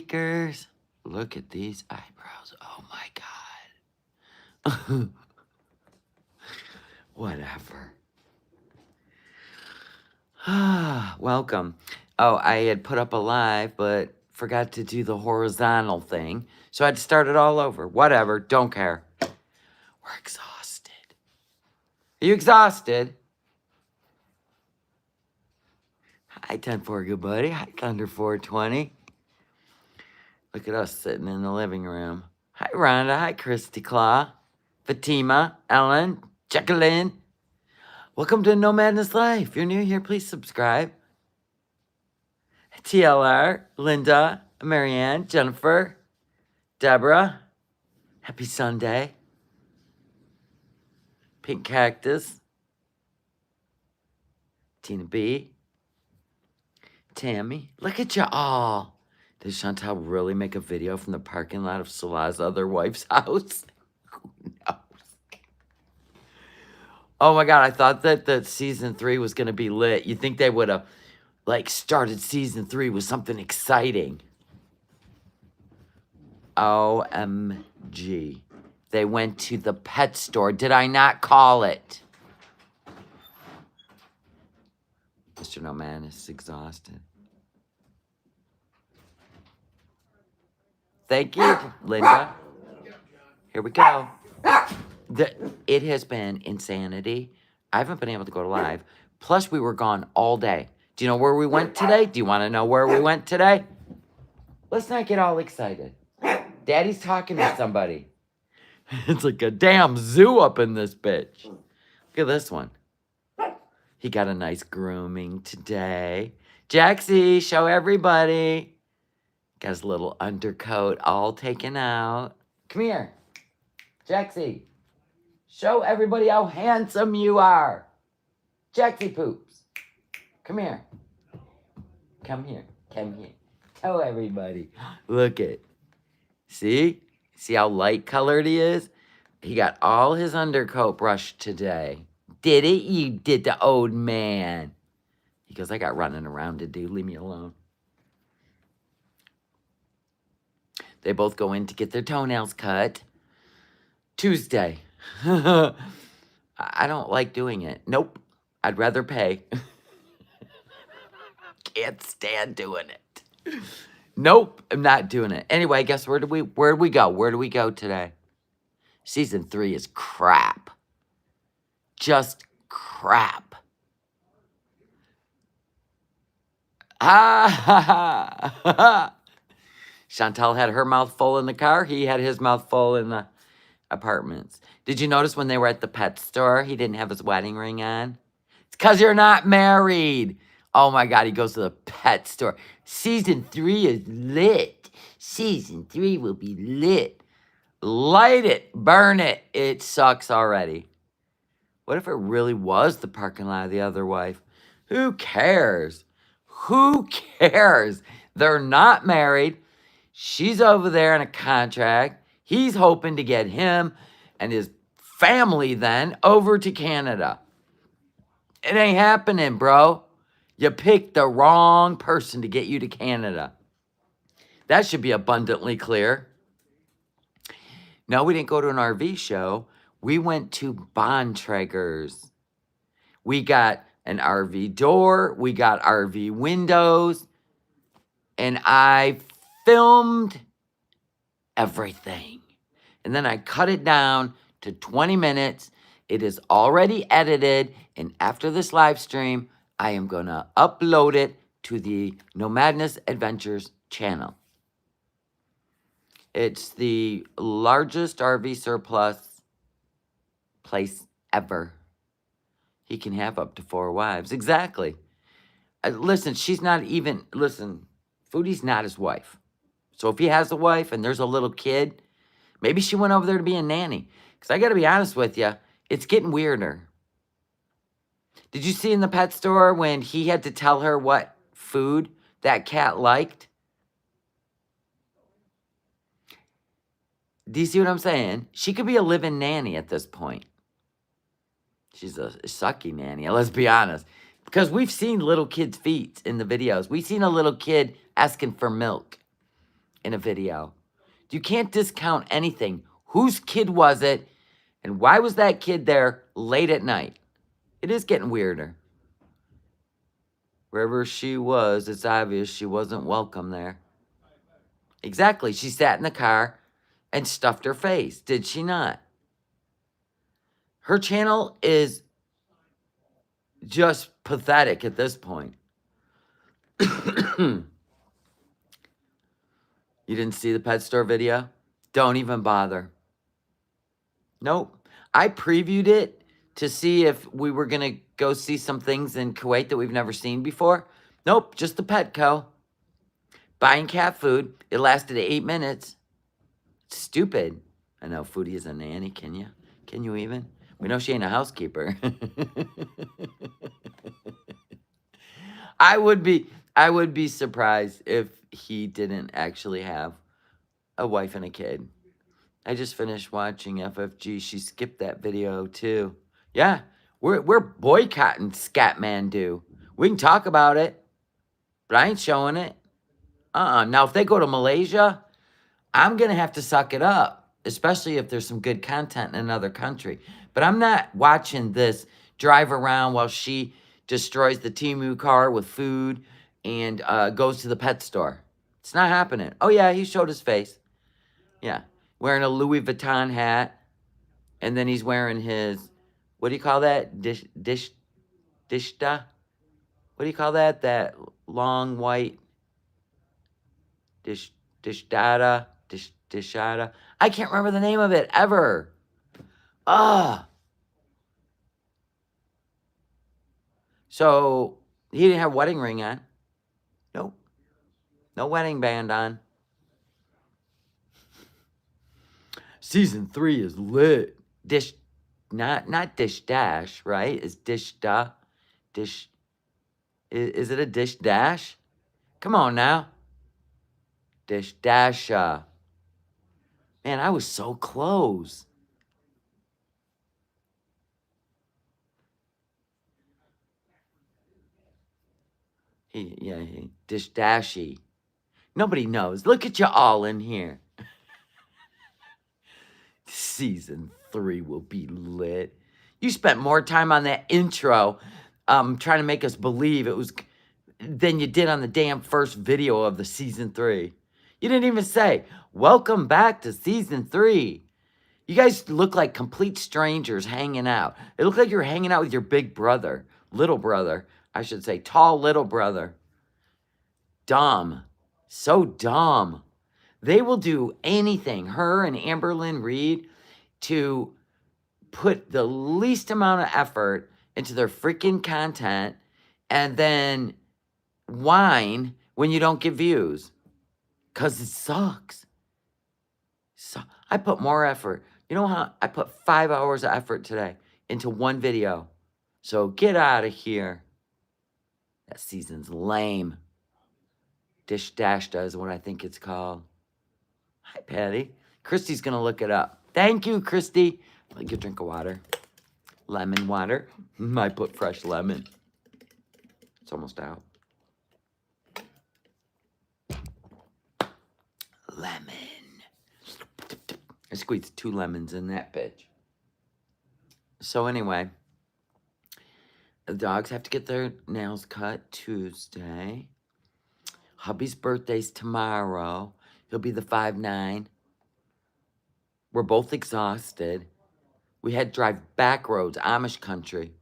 tweakers. Look at these eyebrows. Oh my God. Whatever. Welcome. Oh, I had put up a live, but forgot to do the horizontal thing. So I had to start it all over. Whatever. Don't care. We're exhausted. Are you exhausted? Hi, 10-4, good buddy. Hi, Thunder 420. Look at us sitting in the living room. Hi, Rhonda. Hi, Christy Claw. Fatima. Ellen. Jacqueline. Welcome to No Madness Life. If you're new here, please subscribe. TLR. Linda. Marianne. Jennifer. Deborah. Happy Sunday. Pink Cactus. Tina B. Tammy. Look at you all. Did Chantal really make a video from the parking lot of Salah's other wife's house? Who knows? Oh my God, I thought that season 3 was going to be lit. You think they would have, like, started season 3 with something exciting. OMG. They went to the pet store. Did I not call it? Mr. No Man is exhausted. Thank you, Linda. Here we go. It has been insanity. I haven't been able to go to live. Plus, we were gone all day. Do you know where we went today? Do you want to know where we went today? Let's not get all excited. Daddy's talking to somebody. It's like a damn zoo up in this bitch. Look at this one. He got a nice grooming today. Jaxie, show everybody. Got his little undercoat all taken out. Come here. Jaxie. Show everybody how handsome you are. Jaxie Poops. Come here. Come here. Come here. Tell everybody. Look it. See? See how light colored he is? He got all his undercoat brushed today. Did it? You did, the old man. He goes, I got running around to do. Leave me alone. They both go in to get their toenails cut. Tuesday. I don't like doing it. Nope. I'd rather pay. Can't stand doing it. Nope. I'm not doing it. Anyway, guess where do we go? Where do we go today? Season 3 is crap. Just crap. Chantal had her mouth full in the car. He had his mouth full in the apartments. Did you notice when they were at the pet store, he didn't have his wedding ring on? It's because you're not married. Oh my God, he goes to the pet store. Season 3 is lit. Season 3 will be lit. Light it. Burn it. It sucks already. What if it really was the parking lot of the other wife? Who cares? Who cares? They're not married. She's over there in a contract. He's hoping to get him and his family then over to Canada. It ain't happening, bro. You picked the wrong person to get you to Canada. That should be abundantly clear. No, we didn't go to an RV show. We went to Bontrager's. We got an RV door. We got RV windows. And I filmed everything. And then I cut it down to 20 minutes. It is already edited. And after this live stream, I am going to upload it to the NOmadness Adventures channel. It's the largest RV surplus place ever. He can have up to 4 wives. Exactly. Listen, she's not even... Listen, Foodie's not his wife. So if he has a wife and there's a little kid, maybe she went over there to be a nanny. Because I got to be honest with you, it's getting weirder. Did you see in the pet store when he had to tell her what food that cat liked? Do you see what I'm saying? She could be a live-in nanny at this point. She's a sucky nanny, let's be honest. Because we've seen little kids' feet in the videos. We've seen a little kid asking for milk in a video. You can't discount anything. Whose kid was it? And why was that kid there late at night? It is getting weirder. Wherever she was, it's obvious she wasn't welcome there. Exactly. She sat in the car and stuffed her face. Did she not? Her channel is just pathetic at this point. You didn't see the pet store video? Don't even bother. Nope. I previewed it to see if we were going to go see some things in Kuwait that we've never seen before. Nope, just the Petco. Buying cat food. It lasted 8 minutes. Stupid. I know, Foodie is a nanny. Can you? Can you even? We know she ain't a housekeeper. I would be surprised if he didn't actually have a wife and a kid. I just finished watching FFG. She skipped that video too. Yeah, we're boycotting Scatmandu. We can talk about it, but I ain't showing it. Now, if they go to Malaysia, I'm going to have to suck it up, especially if there's some good content in another country. But I'm not watching this drive around while she destroys the Temu car with food and goes to the pet store. It's not happening. Oh, yeah, he showed his face. Yeah, wearing a Louis Vuitton hat. And then he's wearing his, what do you call that? Dishta? What do you call that? That long white dishada? I can't remember the name of it ever. So he didn't have a wedding ring on. Nope. No wedding band on. Season 3 is lit. Not Dish Dash, right? It's Dish Da. Dish. Is it a Dish Dash? Come on now. Dish Dasha. Man, I was so close. Dish Dashy. Nobody knows. Look at you all in here. Season 3 will be lit. You spent more time on that intro trying to make us believe it was than you did on the damn first video of the season 3. You didn't even say, welcome back to season 3. You guys look like complete strangers hanging out. It looked like you were hanging out with your big brother, little brother, I should say, tall little brother. Dumb. So dumb. They will do anything, her and Amberlynn Reed, to put the least amount of effort into their freaking content and then whine when you don't get views. Because it sucks. So I put more effort. You know how I put 5 hours of effort today into one video. So get out of here. That season's lame. Dish Dashta is what I think it's called. Hi, Patty. Christy's going to look it up. Thank you, Christy. Like a drink of water. Lemon water. I put fresh lemon. It's almost out. Lemon. I squeezed 2 lemons in that bitch. So anyway, the dogs have to get their nails cut Tuesday. Hubby's birthday's tomorrow. He'll be the 5'9". We're both exhausted. We had to drive back roads, Amish country.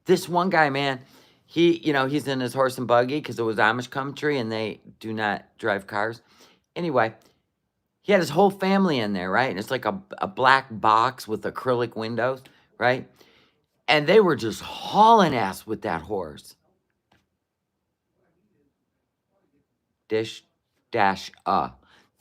This one guy, man, he's in his horse and buggy because it was Amish country and they do not drive cars. Anyway, he had his whole family in there, right? And it's like a black box with acrylic windows, right? And they were just hauling ass with that horse. Dish Dasha.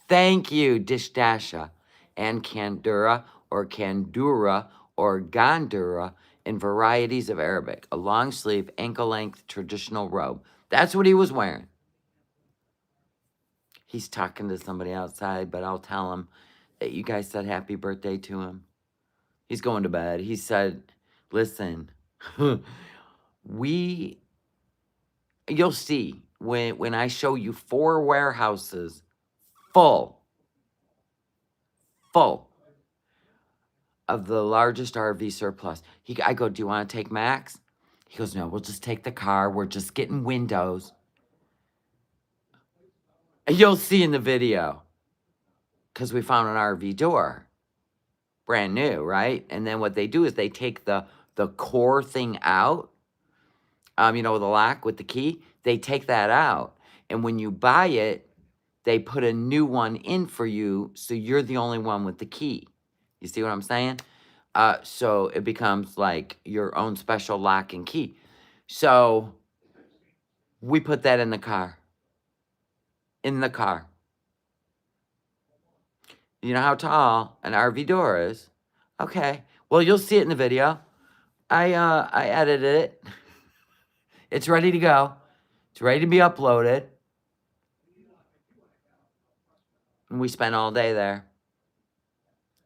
Thank you, Dish Dasha. And Kandura or Kandura or Gandura in varieties of Arabic. A long sleeve, ankle length traditional robe. That's what he was wearing. He's talking to somebody outside, but I'll tell him that you guys said happy birthday to him. He's going to bed. He said, listen, you'll see when I show you 4 warehouses full of the largest RV surplus. I go, do you want to take Max? He goes, no, we'll just take the car. We're just getting windows. And you'll see in the video, because we found an RV door. Brand new, right? And then what they do is they take the core thing out, the lock with the key. They take that out. And when you buy it, they put a new one in for you, so you're the only one with the key. You see what I'm saying? So it becomes like your own special lock and key. So we put that in the car. In the car. You know how tall an RV door is? Okay. Well, you'll see it in the video. I edited it. It's ready to go. It's ready to be uploaded. And we spent all day there.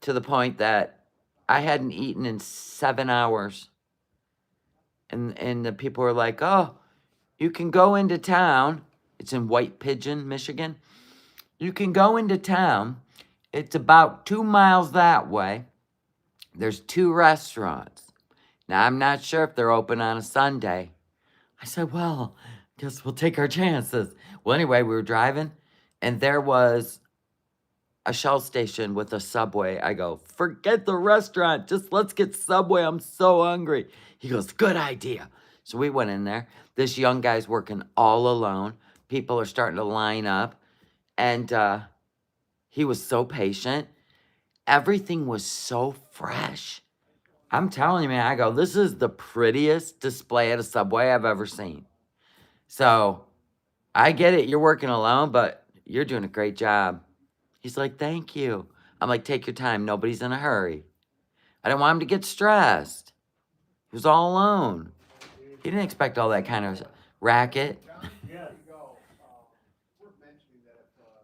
To the point that I hadn't eaten in 7 hours. And the people were like, oh, you can go into town. It's in White Pigeon, Michigan. You can go into town. It's about 2 miles that way. There's 2 restaurants. Now, I'm not sure if they're open on a Sunday. I said, well, guess we'll take our chances. Well, anyway, we were driving, and there was a Shell station with a Subway. I go, forget the restaurant. Just let's get Subway. I'm so hungry. He goes, good idea. So we went in there. This young guy's working all alone. People are starting to line up. And he was so patient. Everything was so fresh. I'm telling you, man, I go, this is the prettiest display at a Subway I've ever seen. So I get it. You're working alone, but you're doing a great job. He's like, thank you. I'm like, take your time. Nobody's in a hurry. I didn't want him to get stressed. He was all alone. He didn't expect all that kind of racket.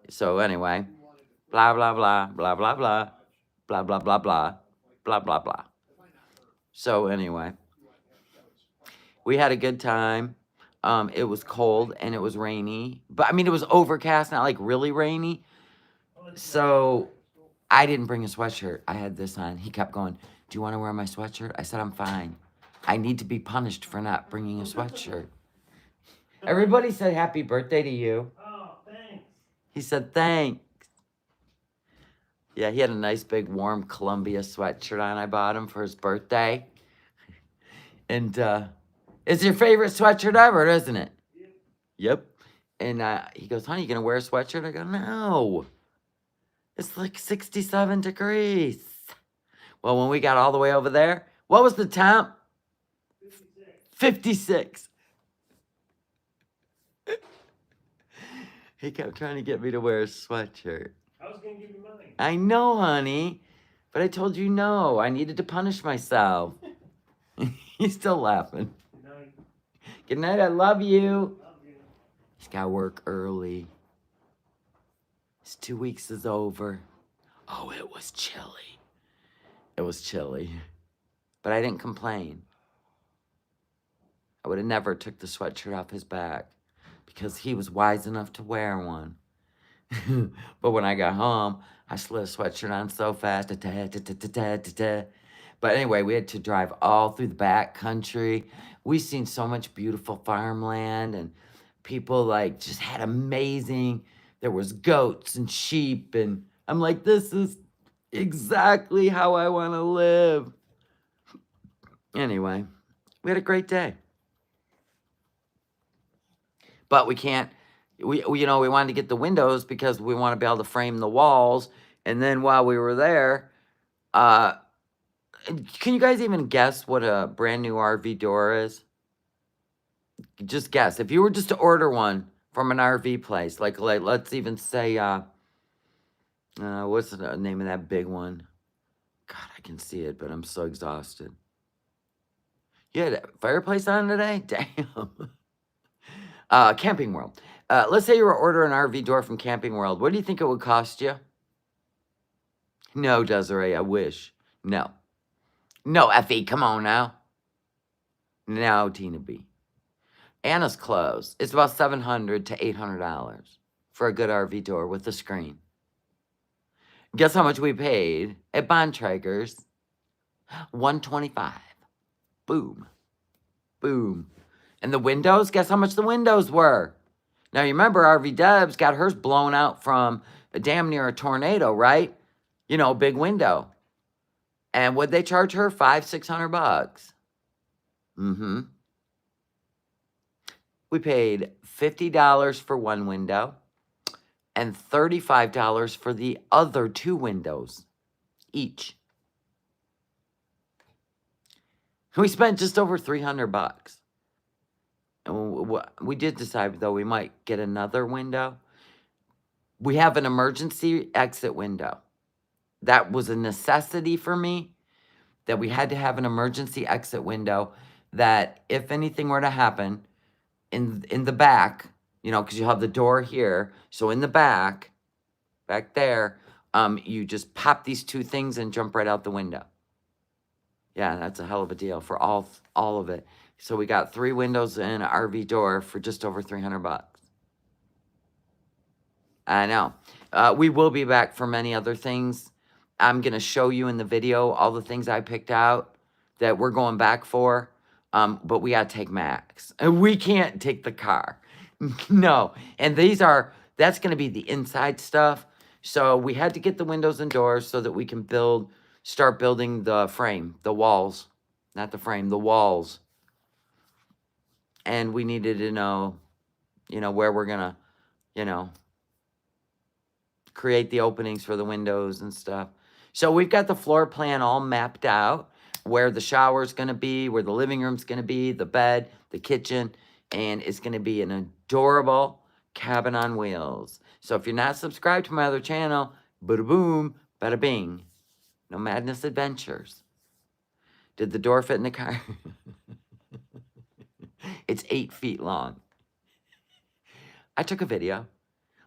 So anyway, blah, blah, blah, blah, blah, blah, blah, blah, blah, blah, blah, blah, blah. So anyway, we had a good time. It was cold and it was rainy. But, I mean, it was overcast, not like really rainy. So I didn't bring a sweatshirt. I had this on. He kept going, do you want to wear my sweatshirt? I said, I'm fine. I need to be punished for not bringing a sweatshirt. Everybody said happy birthday to you. Oh, thanks. He said, thanks. Yeah, he had a nice big warm Columbia sweatshirt on. I bought him for his birthday. And it's your favorite sweatshirt ever, isn't it? Yep. And he goes, honey, you going to wear a sweatshirt? I go, no. It's like 67 degrees. Well, when we got all the way over there, what was the temp? 56. He kept trying to get me to wear a sweatshirt. I was going to give you mine. I know, honey. But I told you no. I needed to punish myself. He's still laughing. Good night. Good night. I love you. Love you. He's got to work early. His 2 weeks is over. Oh, it was chilly. It was chilly. But I didn't complain. I would have never took the sweatshirt off his back because he was wise enough to wear one. But when I got home, I slid a sweatshirt on so fast. But anyway, we had to drive all through the back country. We seen so much beautiful farmland, and people like just had amazing. There was goats and sheep, and I'm like, this is exactly how I want to live. Anyway, we had a great day. But we can't, we wanted to get the windows because we want to be able to frame the walls. And then while we were there, can you guys even guess what a brand new RV door is? Just guess. If you were just to order one from an RV place, like let's even say, what's the name of that big one? God, I can see it, but I'm so exhausted. You had a fireplace on today? Damn. Camping World. Let's say you were ordering an RV door from Camping World. What do you think it would cost you? No, Desiree, I wish. No. No, Effie, come on now. No, Tina B. Anna's clothes. It's about $700 to $800 for a good RV door with a screen. Guess how much we paid at Bontrager's? $125. Boom. Boom. And the windows, guess how much the windows were? Now, you remember RV Debs got hers blown out from a damn near a tornado, right? You know, big window. And would they charge her? $500-600. Mm-hmm. We paid $50 for one window and $35 for the other two windows each. We spent just over $300. And we did decide, though, we might get another window. We have an emergency exit window. That was a necessity for me, that we had to have an emergency exit window, that if anything were to happen in the back, you know, because you have the door here. So in the back there, you just pop these two things and jump right out the window. Yeah, that's a hell of a deal for all of it. So we got 3 windows and an RV door for just over $300. I know. We will be back for many other things. I'm going to show you in the video all the things I picked out that we're going back for. But we got to take Max. And we can't take the car. No. And that's going to be the inside stuff. So we had to get the windows and doors so that we can start building the frame, the walls. Not the frame, the walls. And we needed to know, where we're going to, create the openings for the windows and stuff. So we've got the floor plan all mapped out, where the shower's going to be, where the living room's going to be, the bed, the kitchen, and it's going to be an adorable cabin on wheels. So if you're not subscribed to my other channel, bada boom, bada bing. NOmadness Adventures. Did the door fit in the car? It's 8 feet long. I took a video.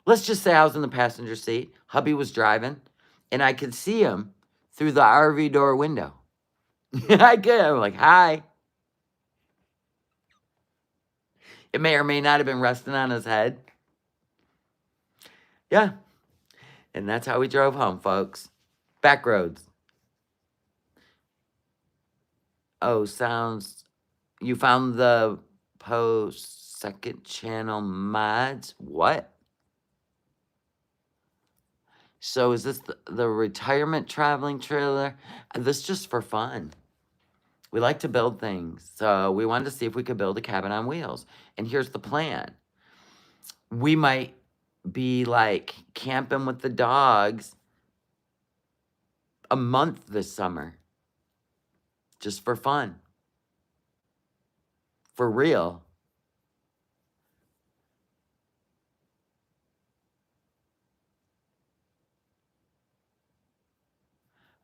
Let's just say I was in the passenger seat. Hubby was driving, and I could see him through the RV door window. I could. I'm like, hi. It may or may not have been resting on his head. Yeah. And that's how we drove home, folks. Back roads. Oh, you found the post second channel mods? What? So is this the retirement traveling trailer? This is just for fun. We like to build things. So we wanted to see if we could build a cabin on wheels. And here's the plan. We might be like camping with the dogs a month this summer. Just for fun. For real.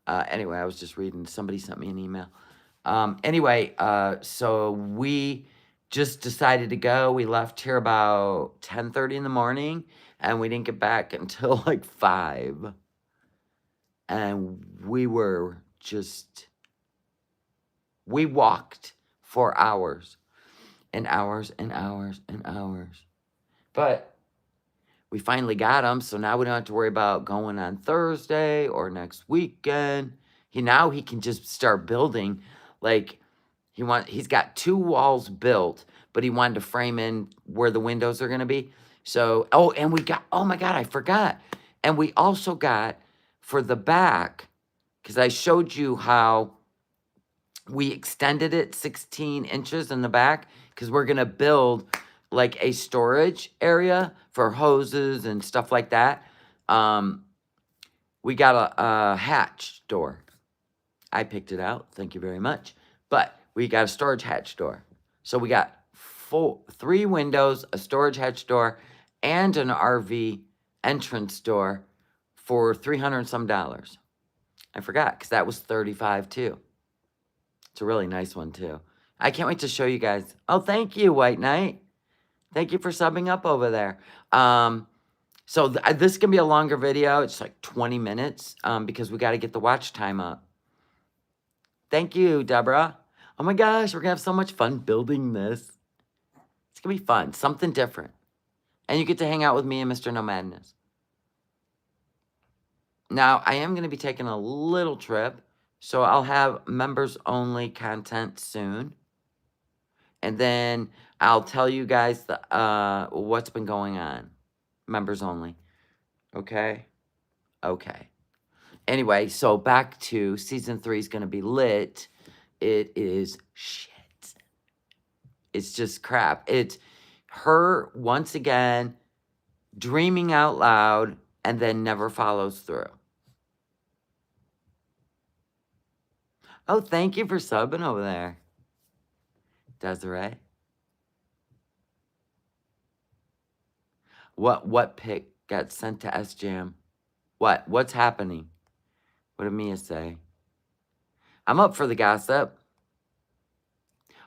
Anyway, I was just reading. Somebody sent me an email. Anyway, so we just decided to go. We left here about 10:30 in the morning, and we didn't get back until like 5. And we walked for hours and hours and hours and hours. But we finally got him, so now we don't have to worry about going on Thursday or next weekend. Now he can just start building. Like, he's got 2 walls built, but he wanted to frame in where the windows are going to be. So, and oh my God, I forgot. And we also got, for the back, because I showed you how we extended it 16 inches in the back, because we're going to build like a storage area for hoses and stuff like that. We got a hatch door. I picked it out. Thank you very much. But we got a storage hatch door. So we got 3 windows, a storage hatch door, and an RV entrance door for $300 and some. I forgot, because that was $35 too. It's a really nice one too. I can't wait to show you guys. Oh, thank you, White Knight. Thank you for subbing up over there. So this can be a longer video. It's like 20 minutes because we got to get the watch time up. Thank you, Deborah. Oh my gosh, we're going to have so much fun building this. It's going to be fun. Something different. And you get to hang out with me and Mr. NOmadness. Now, I am going to be taking a little trip, so I'll have members-only content soon. And then I'll tell you guys what's been going on. Members only. Okay? Okay. Anyway, so back to season 3 is going to be lit. It is shit. It's just crap. It's her, once again, dreaming out loud and then never follows through. Oh, thank you for subbing over there, Desiree. What pic got sent to SJam? What's happening? What did Mia say? I'm up for the gossip.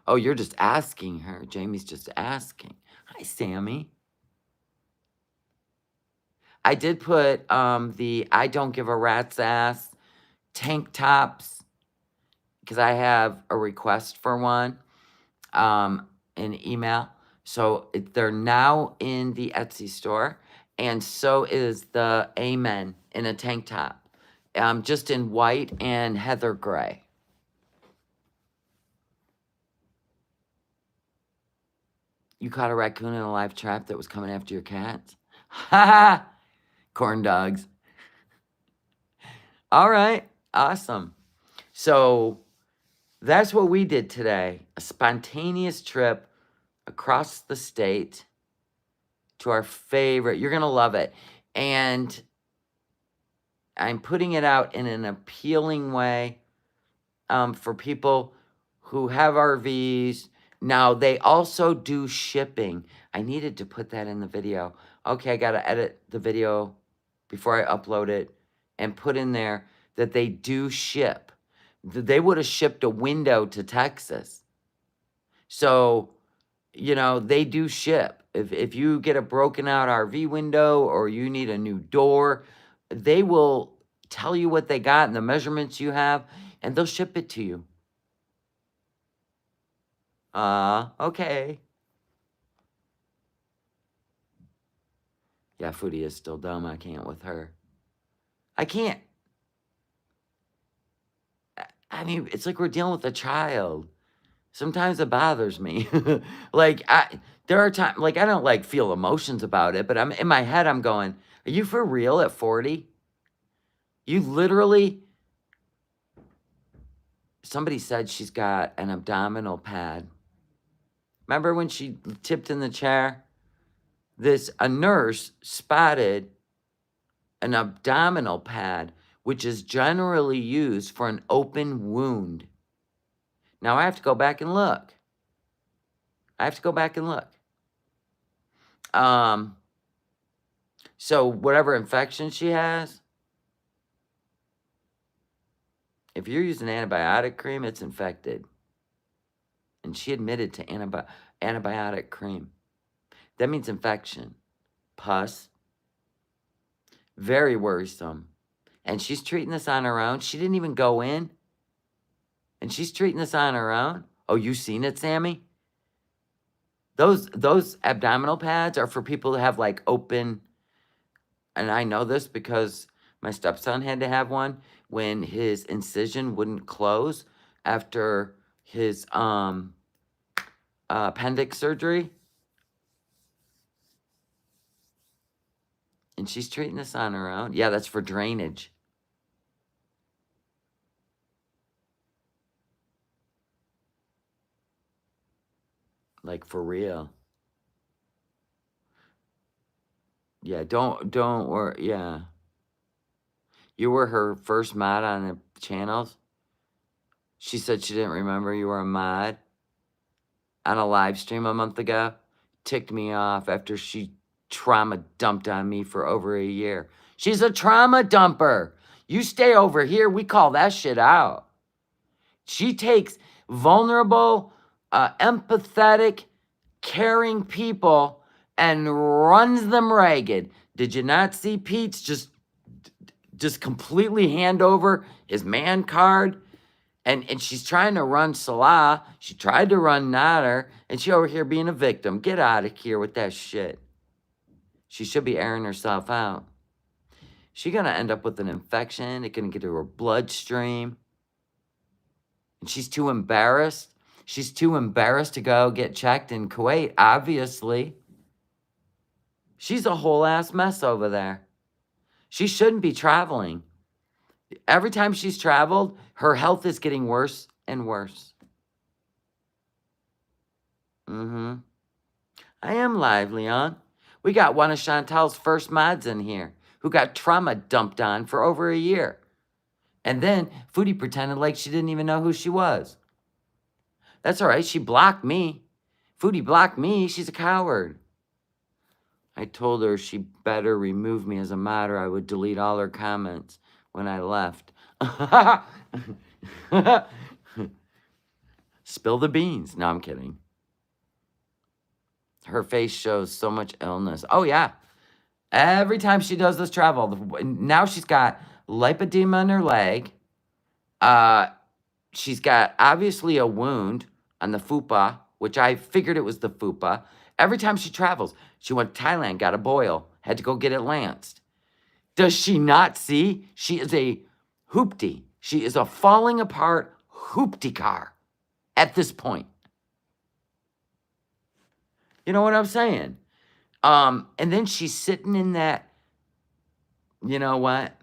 Oh, you're just asking her. Jamie's just asking. Hi, Sammy. I did put the I don't give a rat's ass tank tops because I have a request for one in email. So they're now in the Etsy store. And so is the Amen in a tank top. Just in white and heather gray. You caught a raccoon in a live trap that was coming after your cats? Ha ha! Corn dogs. All right. Awesome. So that's what we did today. A spontaneous trip across the state to our favorite. You're going to love it. And I'm putting it out in an appealing way for people who have RVs. Now, they also do shipping. I needed to put that in the video. Okay, I got to edit the video before I upload it and put in there that they do ship. They would have shipped a window to Texas. So, you know, they do ship. If you get a broken out RV window or you need a new door, they will tell you what they got and the measurements you have, and they'll ship it to you. Okay. Yeah, Foodie is still dumb. I can't with her. I can't. I mean, it's like we're dealing with a child. Sometimes it bothers me. Like, there are times, like, I don't, like, feel emotions about it, but I'm in my head, I'm going, are you for real at 40? You literally, somebody said she's got an abdominal pad. Remember when she tipped in the chair? A nurse spotted an abdominal pad, which is generally used for an open wound. Now I have to go back and look. So whatever infection she has, if you're using antibiotic cream, it's infected. And she admitted to antibiotic cream. That means infection. Pus. Very worrisome. And she's treating this on her own. She didn't even go in. And she's treating this on her own. Oh, you seen it, Sammy? Those abdominal pads are for people who have like open, and I know this because my stepson had to have one when his incision wouldn't close after his appendix surgery. And she's treating this on her own. Yeah, that's for drainage. Like, for real. Yeah, don't worry. Yeah. You were her first mod on the channels? She said she didn't remember you were a mod on a live stream a month ago. Ticked me off after she trauma dumped on me for over a year. She's a trauma dumper. You stay over here. We call that shit out. She takes vulnerable, empathetic, caring people and runs them ragged. Did you not see Pete's just completely hand over his man card? And she's trying to run Salah. She tried to run Nader, and she over here being a victim. Get out of here with that shit. She should be airing herself out. She's going to end up with an infection. It's going to get to her bloodstream. And she's too embarrassed. She's too embarrassed to go get checked in Kuwait, obviously. She's a whole ass mess over there. She shouldn't be traveling. Every time she's traveled, her health is getting worse and worse. I am live, Leon. We got one of Chantal's first mods in here who got trauma dumped on for over a year. And then Foodie pretended like she didn't even know who she was. That's all right. She blocked me. Foodie blocked me. She's a coward. I told her she better remove me as a mod or I would delete all her comments when I left. Spill the beans. No, I'm kidding. Her face shows so much illness. Oh, yeah. Every time she does this travel, now she's got lipedema in her leg. She's got obviously a wound on the fupa, which I figured it was the fupa. Every time she travels, she went to Thailand, got a boil, had to go get it lanced. Does she not see? She is a hoopty. She is a falling apart hoopty car at this point. You know what I'm saying? And then she's sitting in that, you know what?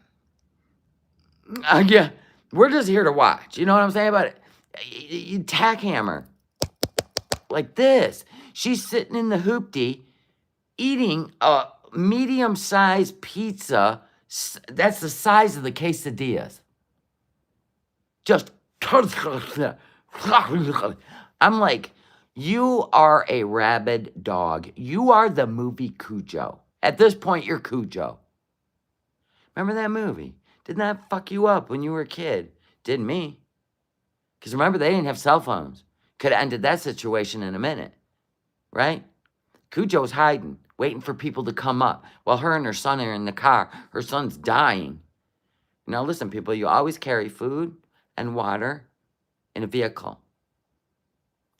Yeah, we're just here to watch. You know what I'm saying about it? Tack hammer. Like this. She's sitting in the hoopty eating a medium-sized pizza. That's the size of the quesadillas. Just, I'm like, you are a rabid dog. You are the movie Cujo. At this point, you're Cujo. Remember that movie? Didn't that fuck you up when you were a kid? Didn't me. Because remember, they didn't have cell phones. Could have ended that situation in a minute. Right? Cujo's hiding, waiting for people to come up while her and her son are in the car. Her son's dying. Now listen, people, you always carry food and water in a vehicle.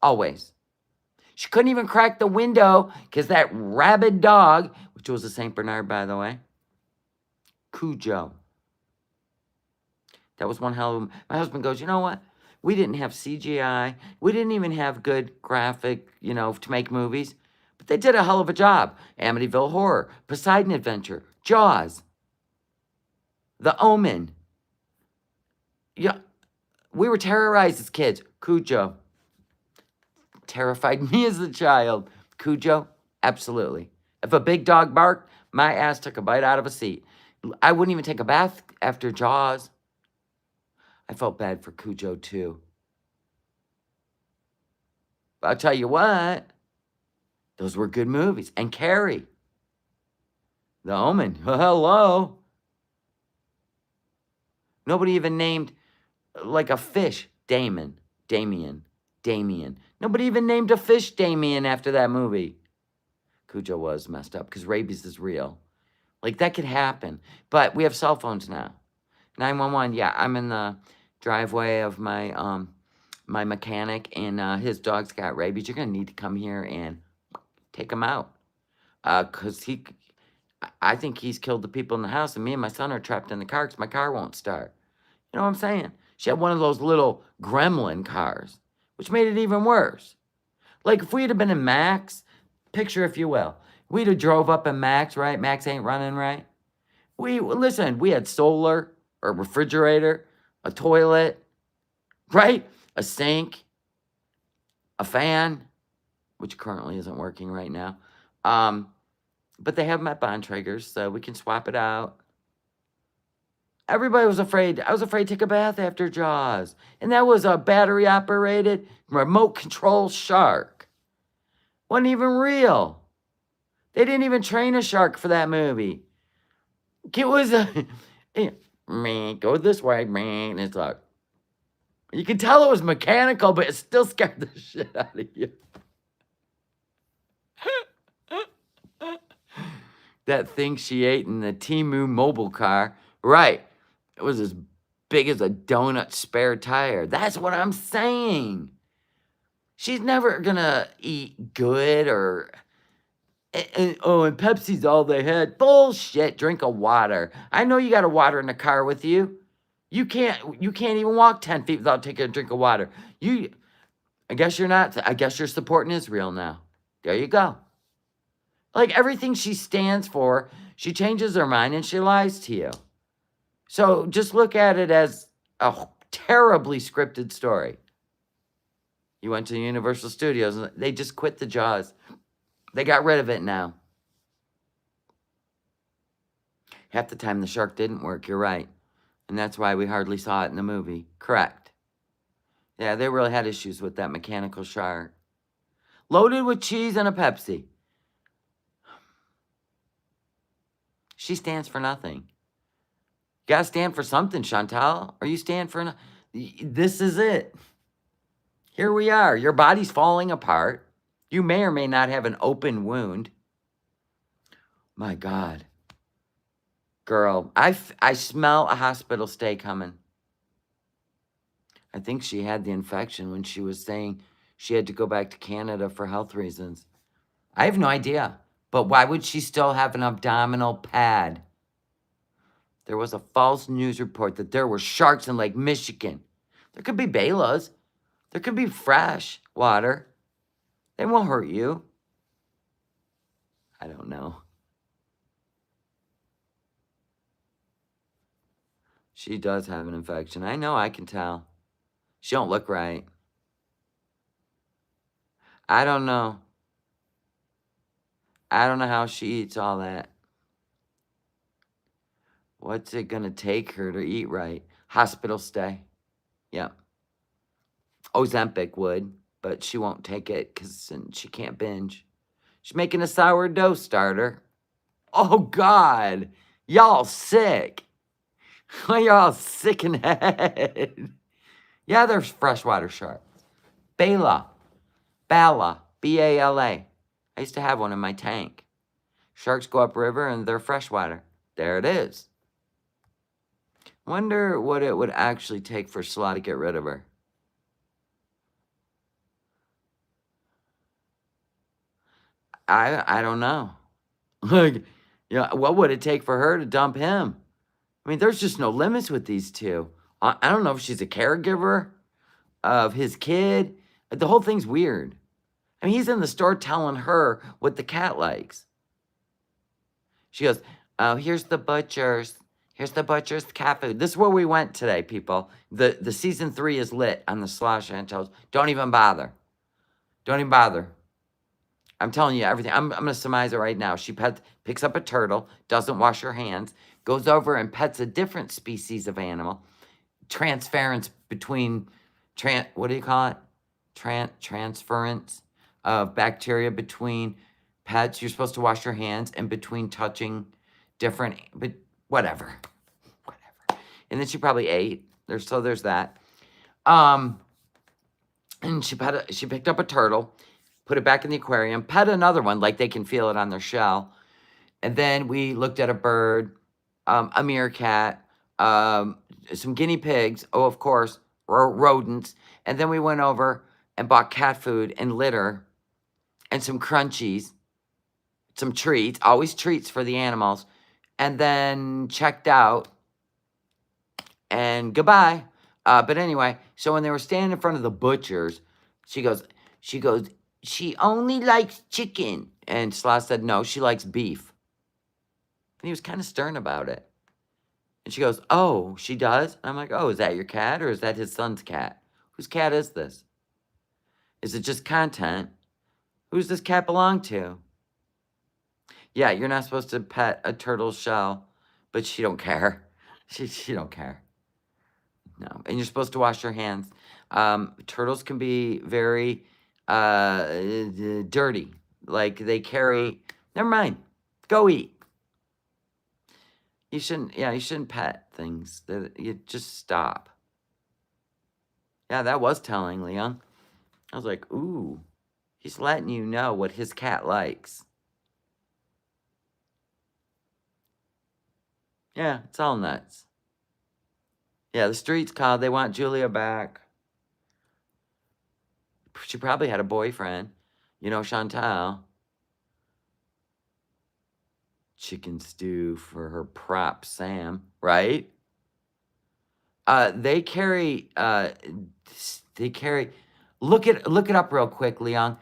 Always. She couldn't even crack the window because that rabid dog, which was a St. Bernard, by the way, Cujo. That was one hell of a... My husband goes, you know what? We didn't have CGI. We didn't even have good graphic, to make movies. But they did a hell of a job. Amityville Horror, Poseidon Adventure, Jaws, The Omen. Yeah, we were terrorized as kids. Cujo. Terrified me as a child. Cujo, absolutely. If a big dog barked, my ass took a bite out of a seat. I wouldn't even take a bath after Jaws. I felt bad for Cujo, too. But I'll tell you what, those were good movies. And Carrie. The Omen. Hello. Nobody even named, like a fish, Damien. Nobody even named a fish Damien after that movie. Cujo was messed up because rabies is real. Like, that could happen. But we have cell phones now. 911, yeah, I'm in the driveway of my my mechanic, and his dog's got rabies. You're going to need to come here and take him out. Because I think he's killed the people in the house, and me and my son are trapped in the car because my car won't start. You know what I'm saying? She had one of those little gremlin cars, which made it even worse. Like, if we had been in Max, picture if you will, we'd have drove up in Max, right? Max ain't running, right? Listen, we had solar, a refrigerator, a toilet, right? A sink, a fan, which currently isn't working right now. But they have them at Bontrager's, so we can swap it out. Everybody was afraid. I was afraid to take a bath after Jaws. And that was a battery-operated, remote-control shark. Wasn't even real. They didn't even train a shark for that movie. It was a... Man, go this way, man. It's like... You could tell it was mechanical, but it still scared the shit out of you. That thing she ate in the Temu mobile car. Right. It was as big as a donut spare tire. That's what I'm saying. She's never going to eat good or And Pepsi's all they had. Bullshit. Drink a water. I know you got a water in the car with you. You can't even walk 10 feet without taking a drink of water. I guess you're not. I guess you're supporting Israel now. There you go. Like everything she stands for, she changes her mind and she lies to you. So just look at it as a terribly scripted story. You went to Universal Studios and they just quit the Jaws. They got rid of it now. Half the time the shark didn't work, you're right. And that's why we hardly saw it in the movie. Correct. Yeah, they really had issues with that mechanical shark. Loaded with cheese and a Pepsi. She stands for nothing. You gotta stand for something, Chantal. Or you stand for... This is it. Here we are. Your body's falling apart. You may or may not have an open wound. My God. Girl, I smell a hospital stay coming. I think she had the infection when she was saying she had to go back to Canada for health reasons. I have no idea. But why would she still have an abdominal pad? There was a false news report that there were sharks in Lake Michigan. There could be belas. There could be fresh water. They won't hurt you. I don't know. She does have an infection. I know, I can tell. She don't look right. I don't know. I don't know how she eats all that. What's it going to take her to eat right? Hospital stay. Yeah. Ozempic would, but she won't take it because she can't binge. She's making a sourdough starter. Oh, God. Y'all sick. Y'all sick in the head. Yeah, there's freshwater sharks. Bala. B-A-L-A. I used to have one in my tank. Sharks go upriver and they're freshwater. There it is. Wonder what it would actually take for Salah to get rid of her. I don't know. Like, what would it take for her to dump him? I mean, there's just no limits with these two. I don't know if she's a caregiver of his kid. The whole thing's weird. I mean, he's in the store telling her what the cat likes. She goes, oh, here's the butcher's. Here's the butcher's cat food. This is where we went today, people. The season 3 is lit on the Slash Chantel's. Don't even bother. Don't even bother. I'm telling you everything. I'm going to surmise it right now. She picks up a turtle, doesn't wash her hands, goes over and pets a different species of animal. Transference between, what do you call it? Transference of bacteria between pets. You're supposed to wash your hands and between touching different, but whatever. And then she probably ate. There's that. And she picked up a turtle, put it back in the aquarium, pet another one, like they can feel it on their shell. And then we looked at a bird, a meerkat, some guinea pigs, oh, of course, rodents. And then we went over and bought cat food and litter and some crunchies, some treats, always treats for the animals, and then checked out and goodbye. But anyway, so when they were standing in front of the butcher's, she goes, she only likes chicken. And Salah said, no, she likes beef. And he was kind of stern about it. And she goes, oh, she does? And I'm like, oh, is that your cat or is that his son's cat? Whose cat is this? Is it just content? Who's this cat belong to? Yeah, you're not supposed to pet a turtle's shell, but she don't care. She don't care. No, and you're supposed to wash your hands. Turtles can be very dirty. Like they carry, never mind, go eat. You shouldn't pet things. You just stop. Yeah, that was telling, Leon. I was like, ooh, he's letting you know what his cat likes. Yeah, it's all nuts. Yeah, the streets called. They want Julia back. She probably had a boyfriend. You know, Chantal. chicken stew for her prop, Sam, right? They carry, look it up real quick, Leon.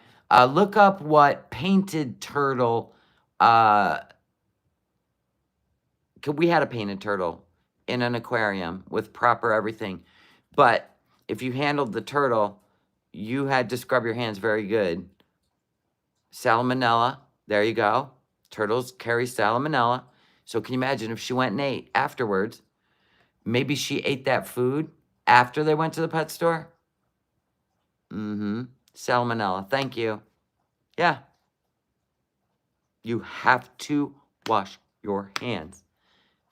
Look up what painted turtle, we had a painted turtle in an aquarium with proper everything. But if you handled the turtle, you had to scrub your hands very good. Salmonella, there you go. Turtles carry salmonella. So can you imagine if she went and ate afterwards? Maybe she ate that food after they went to the pet store? Mm-hmm. Salmonella, thank you. Yeah. You have to wash your hands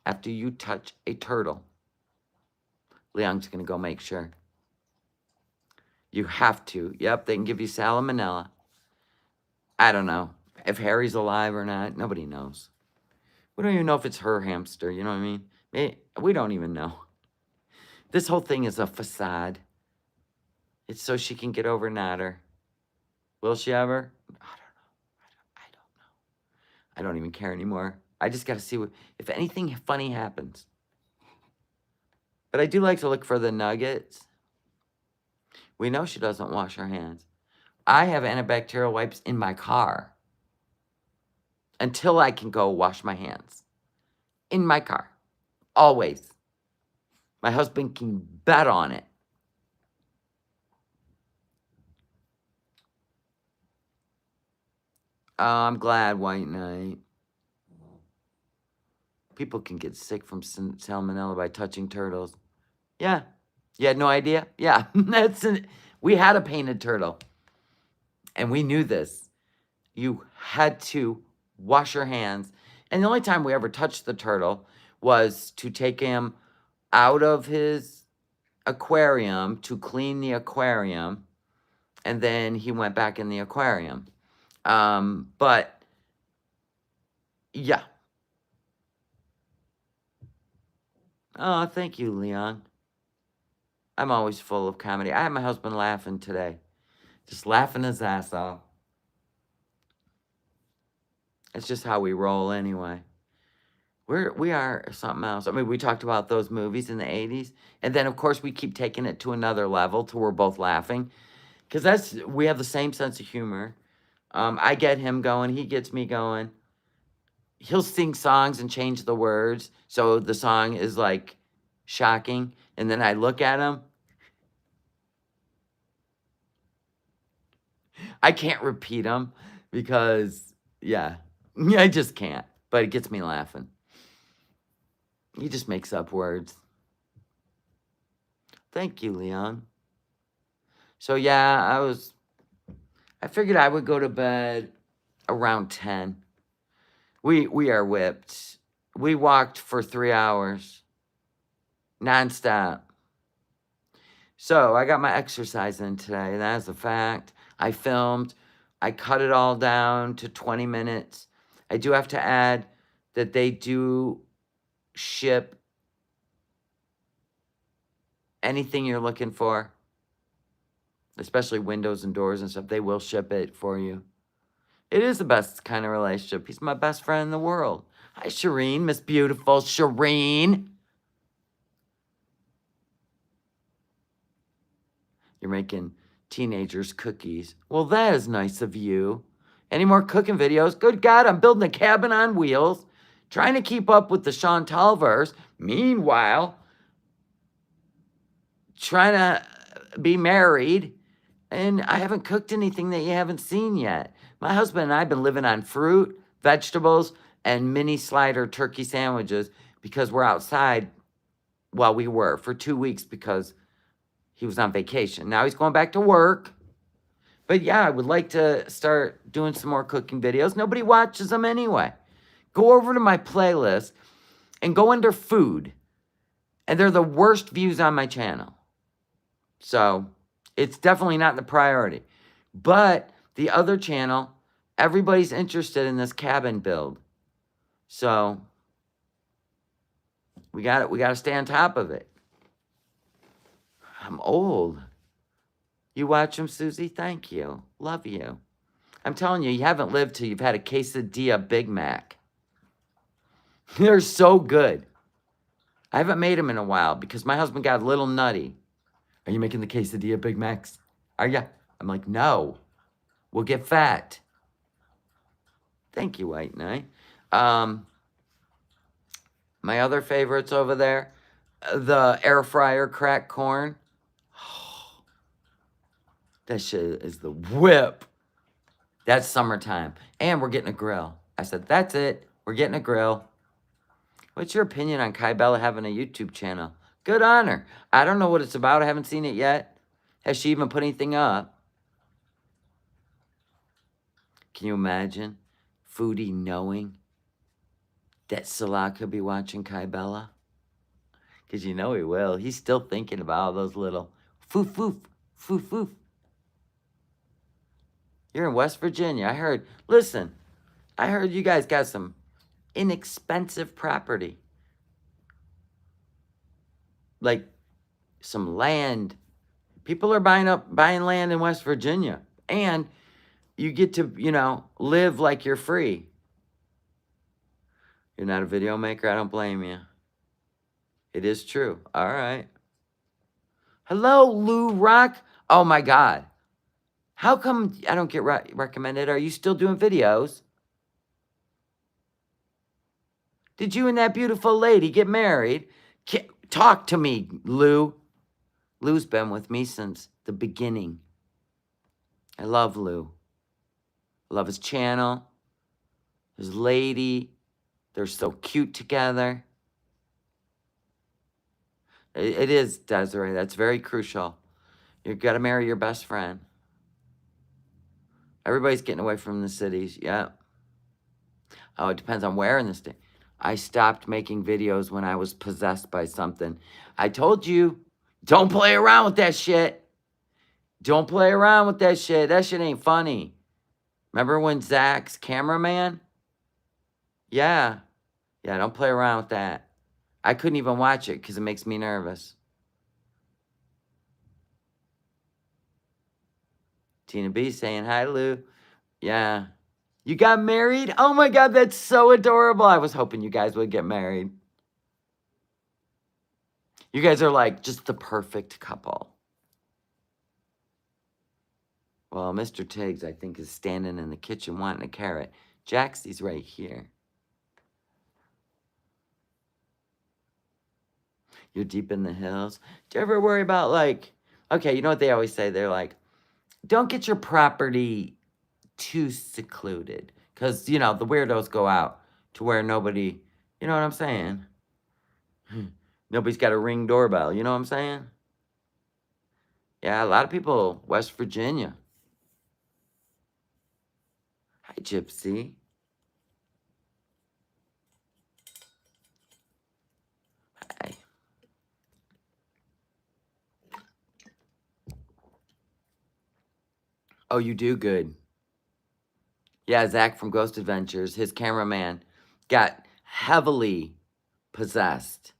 after you touch a turtle. Leon's going to go make sure. You have to. Yep, they can give you salmonella. I don't know if Harry's alive or not. Nobody knows. We don't even know if it's her hamster. You know what I mean? We don't even know. This whole thing is a facade. It's so she can get over Natter. Will she ever? I don't know. I don't even care anymore. I just got to see if anything funny happens. But I do like to look for the nuggets. We know she doesn't wash her hands. I have antibacterial wipes in my car until I can go wash my hands. In my car. Always. My husband can bet on it. Oh, I'm glad, White Knight. People can get sick from salmonella by touching turtles. Yeah. You had no idea? Yeah. We had a painted turtle. And we knew this. You had to wash your hands. And the only time we ever touched the turtle was to take him out of his aquarium to clean the aquarium. And then he went back in the aquarium. But, yeah. Oh, thank you, Leon. I'm always full of comedy. I had my husband laughing today. Just laughing his ass off. It's just how we roll anyway. We are something else. I mean, we talked about those movies in the 80s. And then, of course, we keep taking it to another level till we're both laughing. Because we have the same sense of humor. I get him going. He gets me going. He'll sing songs and change the words. So the song is like shocking. And then I look at him. I can't repeat them because, yeah, I just can't. But it gets me laughing. He just makes up words. Thank you, Leon. So, yeah, I figured I would go to bed around 10. We are whipped. We walked for 3 hours. Nonstop. So, I got my exercise in today. That's a fact. I filmed. I cut it all down to 20 minutes. I do have to add that they do ship anything you're looking for, especially windows and doors and stuff. They will ship it for you. It is the best kind of relationship. He's my best friend in the world. Hi, Shireen, Miss Beautiful Shireen. You're making teenagers cookies. Well, that is nice of you. Any more cooking videos? Good God, I'm building a cabin on wheels, trying to keep up with the Chantalverse. Meanwhile, trying to be married, and I haven't cooked anything that you haven't seen yet. My husband and I have been living on fruit, vegetables, and mini slider turkey sandwiches because we're outside. Well, we were for 2 weeks because he was on vacation. Now he's going back to work. But yeah, I would like to start doing some more cooking videos. Nobody watches them anyway. Go over to my playlist and go under food. And they're the worst views on my channel. So it's definitely not the priority. But the other channel, everybody's interested in this cabin build. So we got to stay on top of it. I'm old. You watch them, Susie? Thank you. Love you. I'm telling you, you haven't lived till you've had a quesadilla Big Mac. They're so good. I haven't made them in a while because my husband got a little nutty. Are you making the quesadilla Big Macs? Are ya? I'm like, no. We'll get fat. Thank you, White Knight. My other favorites over there, the air fryer cracked corn. That shit is the whip. That's summertime. And we're getting a grill. I said, that's it. We're getting a grill. What's your opinion on Kai Bella having a YouTube channel? Good on her. I don't know what it's about. I haven't seen it yet. Has she even put anything up? Can you imagine Foodie knowing that Salah could be watching Kai Bella? Because you know he will. He's still thinking about all those little foof. You're in West Virginia. I heard you guys got some inexpensive property. Like some land. People are buying land in West Virginia. And you get to, live like you're free. You're not a video maker? I don't blame you. It is true. All right. Hello, Lou Rock. Oh, my God. How come I don't get recommended? Are you still doing videos? Did you and that beautiful lady get married? Talk to me, Lou. Lou's been with me since the beginning. I love Lou. I love his channel. His lady. They're so cute together. It is, Desiree. That's very crucial. You've got to marry your best friend. Everybody's getting away from the cities. Yeah. Oh, it depends on where in the state. I stopped making videos when I was possessed by something. I told you, don't play around with that shit. Don't play around with that shit. That shit ain't funny. Remember when Zach's cameraman? Yeah. Yeah, don't play around with that. I couldn't even watch it because it makes me nervous. Tina B saying, hi, Lou. Yeah. You got married? Oh, my God, that's so adorable. I was hoping you guys would get married. You guys are like just the perfect couple. Well, Mr. Tiggs, I think, is standing in the kitchen wanting a carrot. Jaxie's right here. You're deep in the hills. Do you ever worry about, like, okay, you know what they always say? They're like, don't get your property too secluded. Because, the weirdos go out to where nobody, you know what I'm saying? Nobody's got a Ring doorbell, you know what I'm saying? Yeah, a lot of people, West Virginia. Hi, Gypsy. Hi. Oh, you do good. Yeah, Zach from Ghost Adventures, his cameraman, got heavily possessed.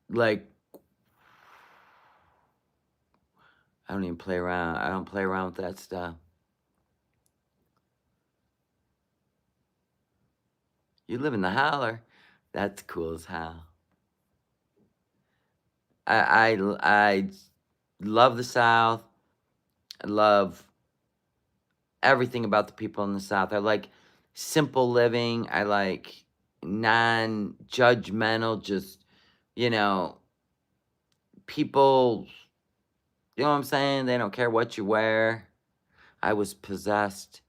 Like, I don't even play around. I don't play around with that stuff. You live in the holler. That's cool as hell. I love the South. I love everything about the people in the South. I like simple living. I like non-judgmental, just, people, you know what I'm saying? They don't care what you wear. I was possessed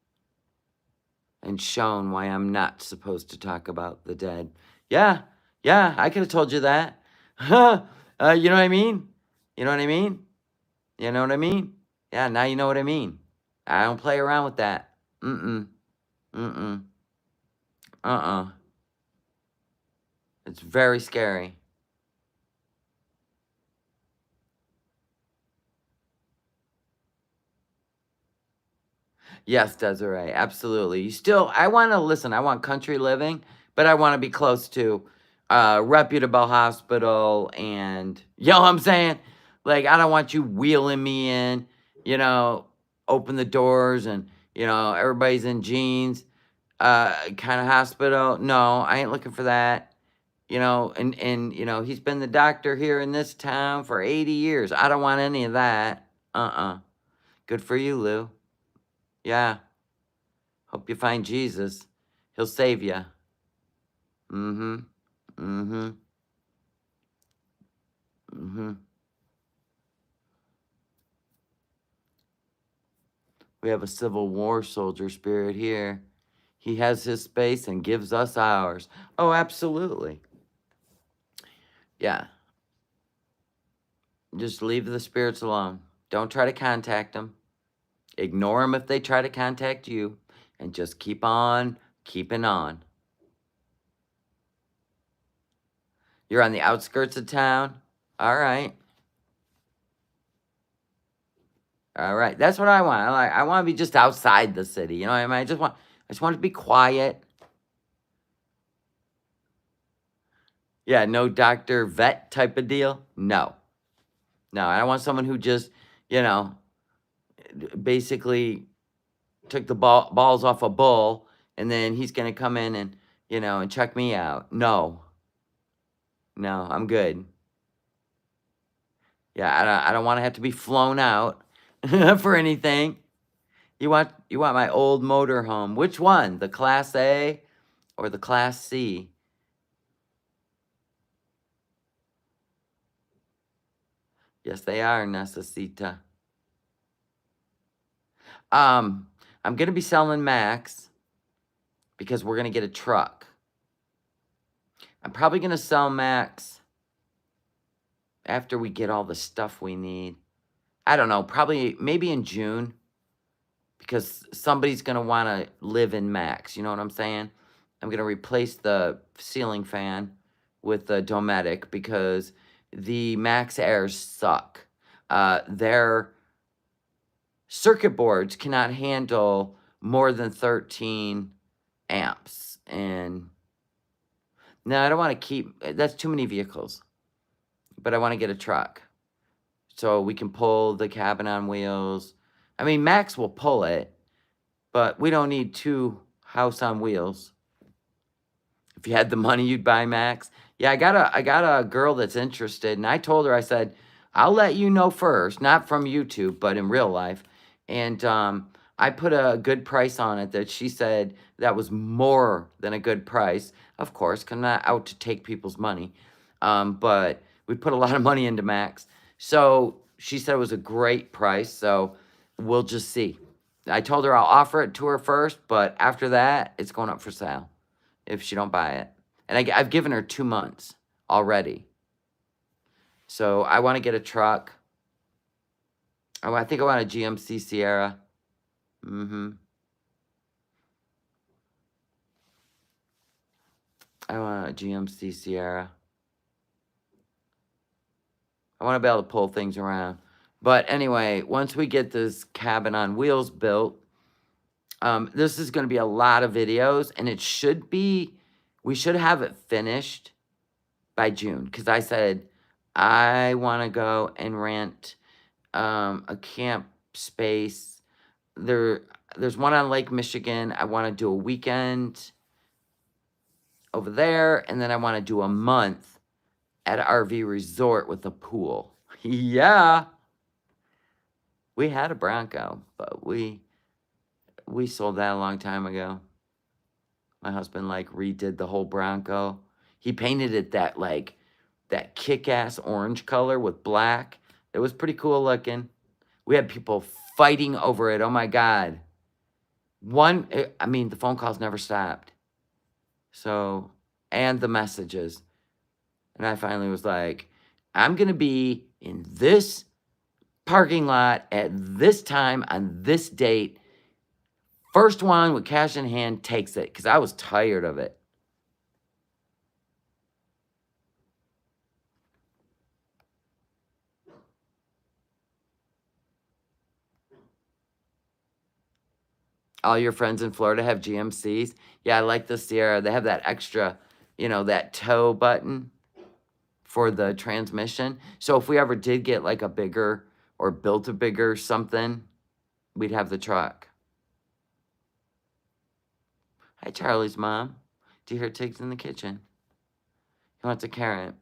and shown why I'm not supposed to talk about the dead. Yeah, I could have told you that. You know what I mean? You know what I mean? You know what I mean? Yeah, now you know what I mean. I don't play around with that. It's very scary. Yes, Desiree, absolutely. I want to listen. I want country living, but I want to be close to a reputable hospital, and you know what I'm saying? Like, I don't want you wheeling me in, open the doors and, everybody's in jeans. kind of hospital. No, I ain't looking for that. You know, and you know, he's been the doctor here in this town for 80 years. I don't want any of that. Good for you, Lou. Yeah. Hope you find Jesus. He'll save you. Mm-hmm. Mm-hmm. Mm-hmm. We have a Civil War soldier spirit here. He has his space and gives us ours. Oh, absolutely. Yeah. Just leave the spirits alone. Don't try to contact them. Ignore them if they try to contact you. And just keep on keeping on. You're on the outskirts of town? All right. All right. That's what I want. I want to be just outside the city. You know what I mean? I just want it to be quiet. Yeah, no doctor vet type of deal. No. No, I don't want someone who just, you know, basically took the balls off a bull and then he's going to come in and, you know, and check me out. No. No, I'm good. Yeah, I don't want to have to be flown out for anything. You want my old motorhome. Which one? The Class A or the Class C? Yes, they are, Necesita. I'm going to be selling Max because we're going to get a truck. I'm probably going to sell Max after we get all the stuff we need. I don't know, probably maybe in June because somebody's going to want to live in Max. You know what I'm saying? I'm going to replace the ceiling fan with the Dometic because the Max Airs suck. Their circuit boards cannot handle more than 13 amps. And no, I don't want to keep, that's too many vehicles. But I want to get a truck so we can pull the cabin on wheels. I mean, Max will pull it, but we don't need 2 house on wheels. If you had the money, you'd buy Max. Yeah, I got a girl that's interested, and I told her, I said, I'll let you know first, not from YouTube, but in real life. And I put a good price on it that she said that was more than a good price. Of course, 'cause I'm not out to take people's money. But we put a lot of money into Max. So she said it was a great price, so we'll just see. I told her I'll offer it to her first, but after that, it's going up for sale if she don't buy it. And I've given her 2 months already. So I want to get a truck. I think I want a GMC Sierra. I want a GMC Sierra. I want to be able to pull things around. But anyway, once we get this cabin on wheels built, this is going to be a lot of videos, and it should be, we should have it finished by June, because I said I want to go and rent a camp space. There's one on Lake Michigan. I want to do a weekend over there, and then I want to do a month at an RV resort with a pool. Yeah. We had a Bronco, but we sold that a long time ago. My husband like redid the whole Bronco. He painted it that kick-ass orange color with black. It was pretty cool looking. We had people fighting over it. Oh my God. The phone calls never stopped. So, and the messages. And I finally was like, I'm going to be in this parking lot at this time on this date. First one with cash in hand takes it, because I was tired of it. All your friends in Florida have GMCs? Yeah, I like the Sierra. They have that extra, that tow button for the transmission. So if we ever did get like a bigger or built a bigger something, we'd have the truck. Hi, Charlie's mom. Do you hear Tiggs in the kitchen? He wants a carrot.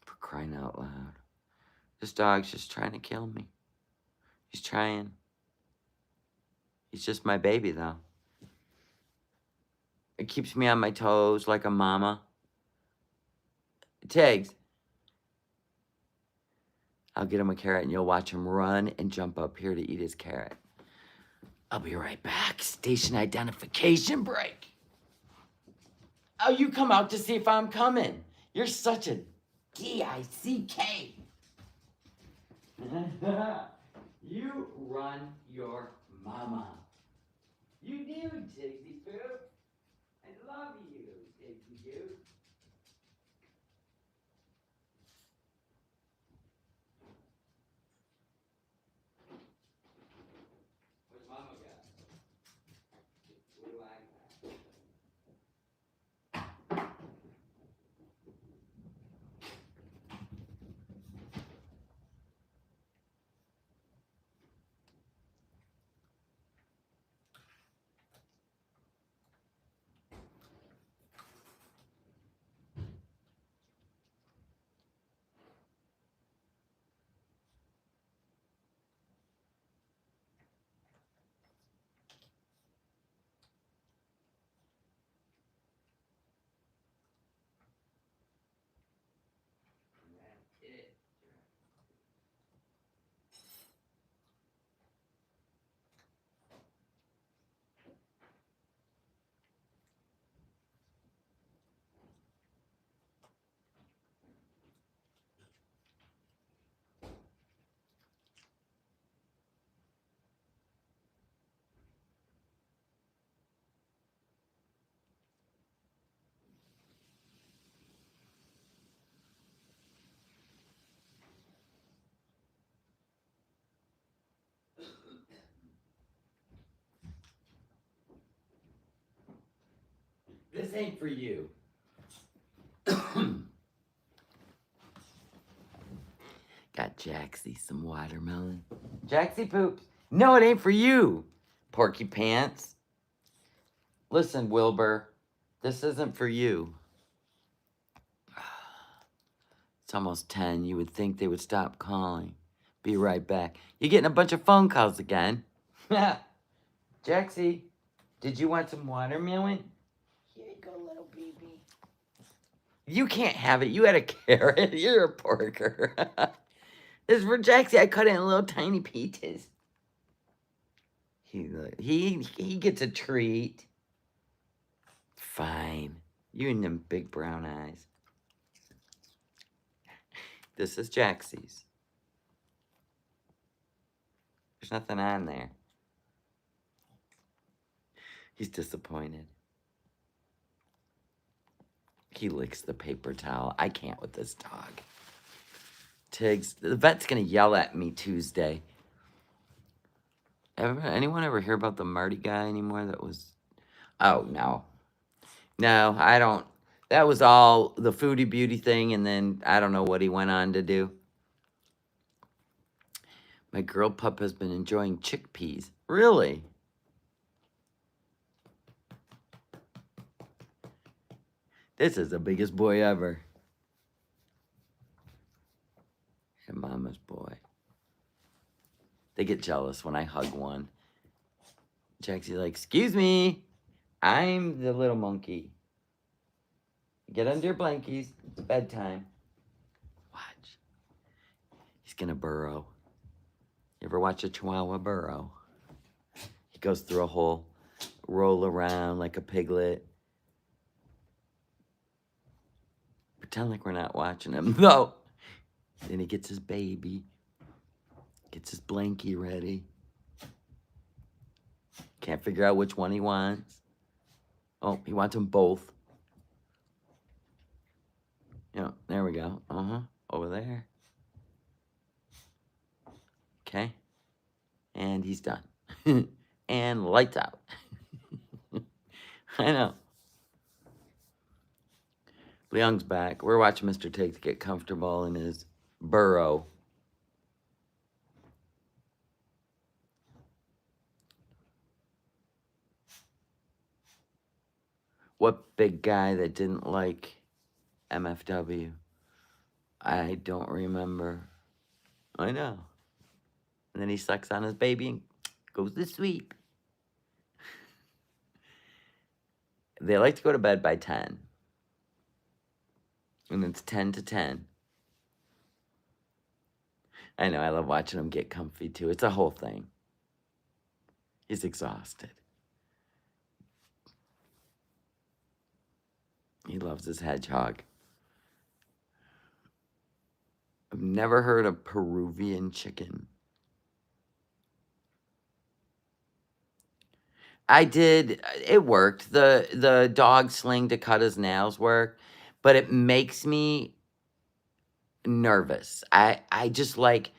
For crying out loud. This dog's just trying to kill me. He's trying. He's just my baby, though. It keeps me on my toes like a mama. Tiggs. I'll get him a carrot and you'll watch him run and jump up here to eat his carrot. I'll be right back. Station identification break. Oh, you come out to see if I'm coming. You're such a D-I-C-K. You run your mama. You do, Tigsy Poo. I love you, Tigsy Poo. What's mama got? What do I got? That's it. This ain't for you. Got Jaxie some watermelon. Jaxie poops. No, it ain't for you, Porky Pants. Listen, Wilbur, this isn't for you. It's almost 10. You would think they would stop calling. Be right back. You're getting a bunch of phone calls again. Jaxie, did you want some watermelon? Here you go, little baby. You can't have it. You had a carrot. You're a porker. This is for Jaxie. I cut it in little tiny pieces. He gets a treat. Fine. You and them big brown eyes. This is Jaxie's. There's nothing on there. He's disappointed. He licks the paper towel. I can't with this dog. Tiggs, the vet's gonna yell at me Tuesday. Anyone ever hear about the Marty guy anymore that was... Oh, no. No, I don't. That was all the foodie beauty thing, and then I don't know what he went on to do. My girl pup has been enjoying chickpeas. Really? This is the biggest boy ever. And mama's boy. They get jealous when I hug one. Jaxie's like, excuse me, I'm the little monkey. Get under your blankies. It's bedtime. Watch. He's gonna burrow. You ever watch a chihuahua burrow? He goes through a hole, roll around like a piglet. Pretend like we're not watching him. No. Then he gets his baby. Gets his blankie ready. Can't figure out which one he wants. Oh, he wants them both. Yeah, there we go. Over there. Okay. And he's done. And lights out. I know. Leong's back. We're watching Mr. Tiggs get comfortable in his burrow. What big guy that didn't like MFW? I don't remember. I know. And then he sucks on his baby and goes to sleep. They like to go to bed by 10. And it's 10 to 10. I know, I love watching him get comfy too. It's a whole thing. He's exhausted. He loves his hedgehog. I've never heard of Peruvian chicken. I did, it worked. The dog sling to cut his nails worked, but it makes me nervous. I just like,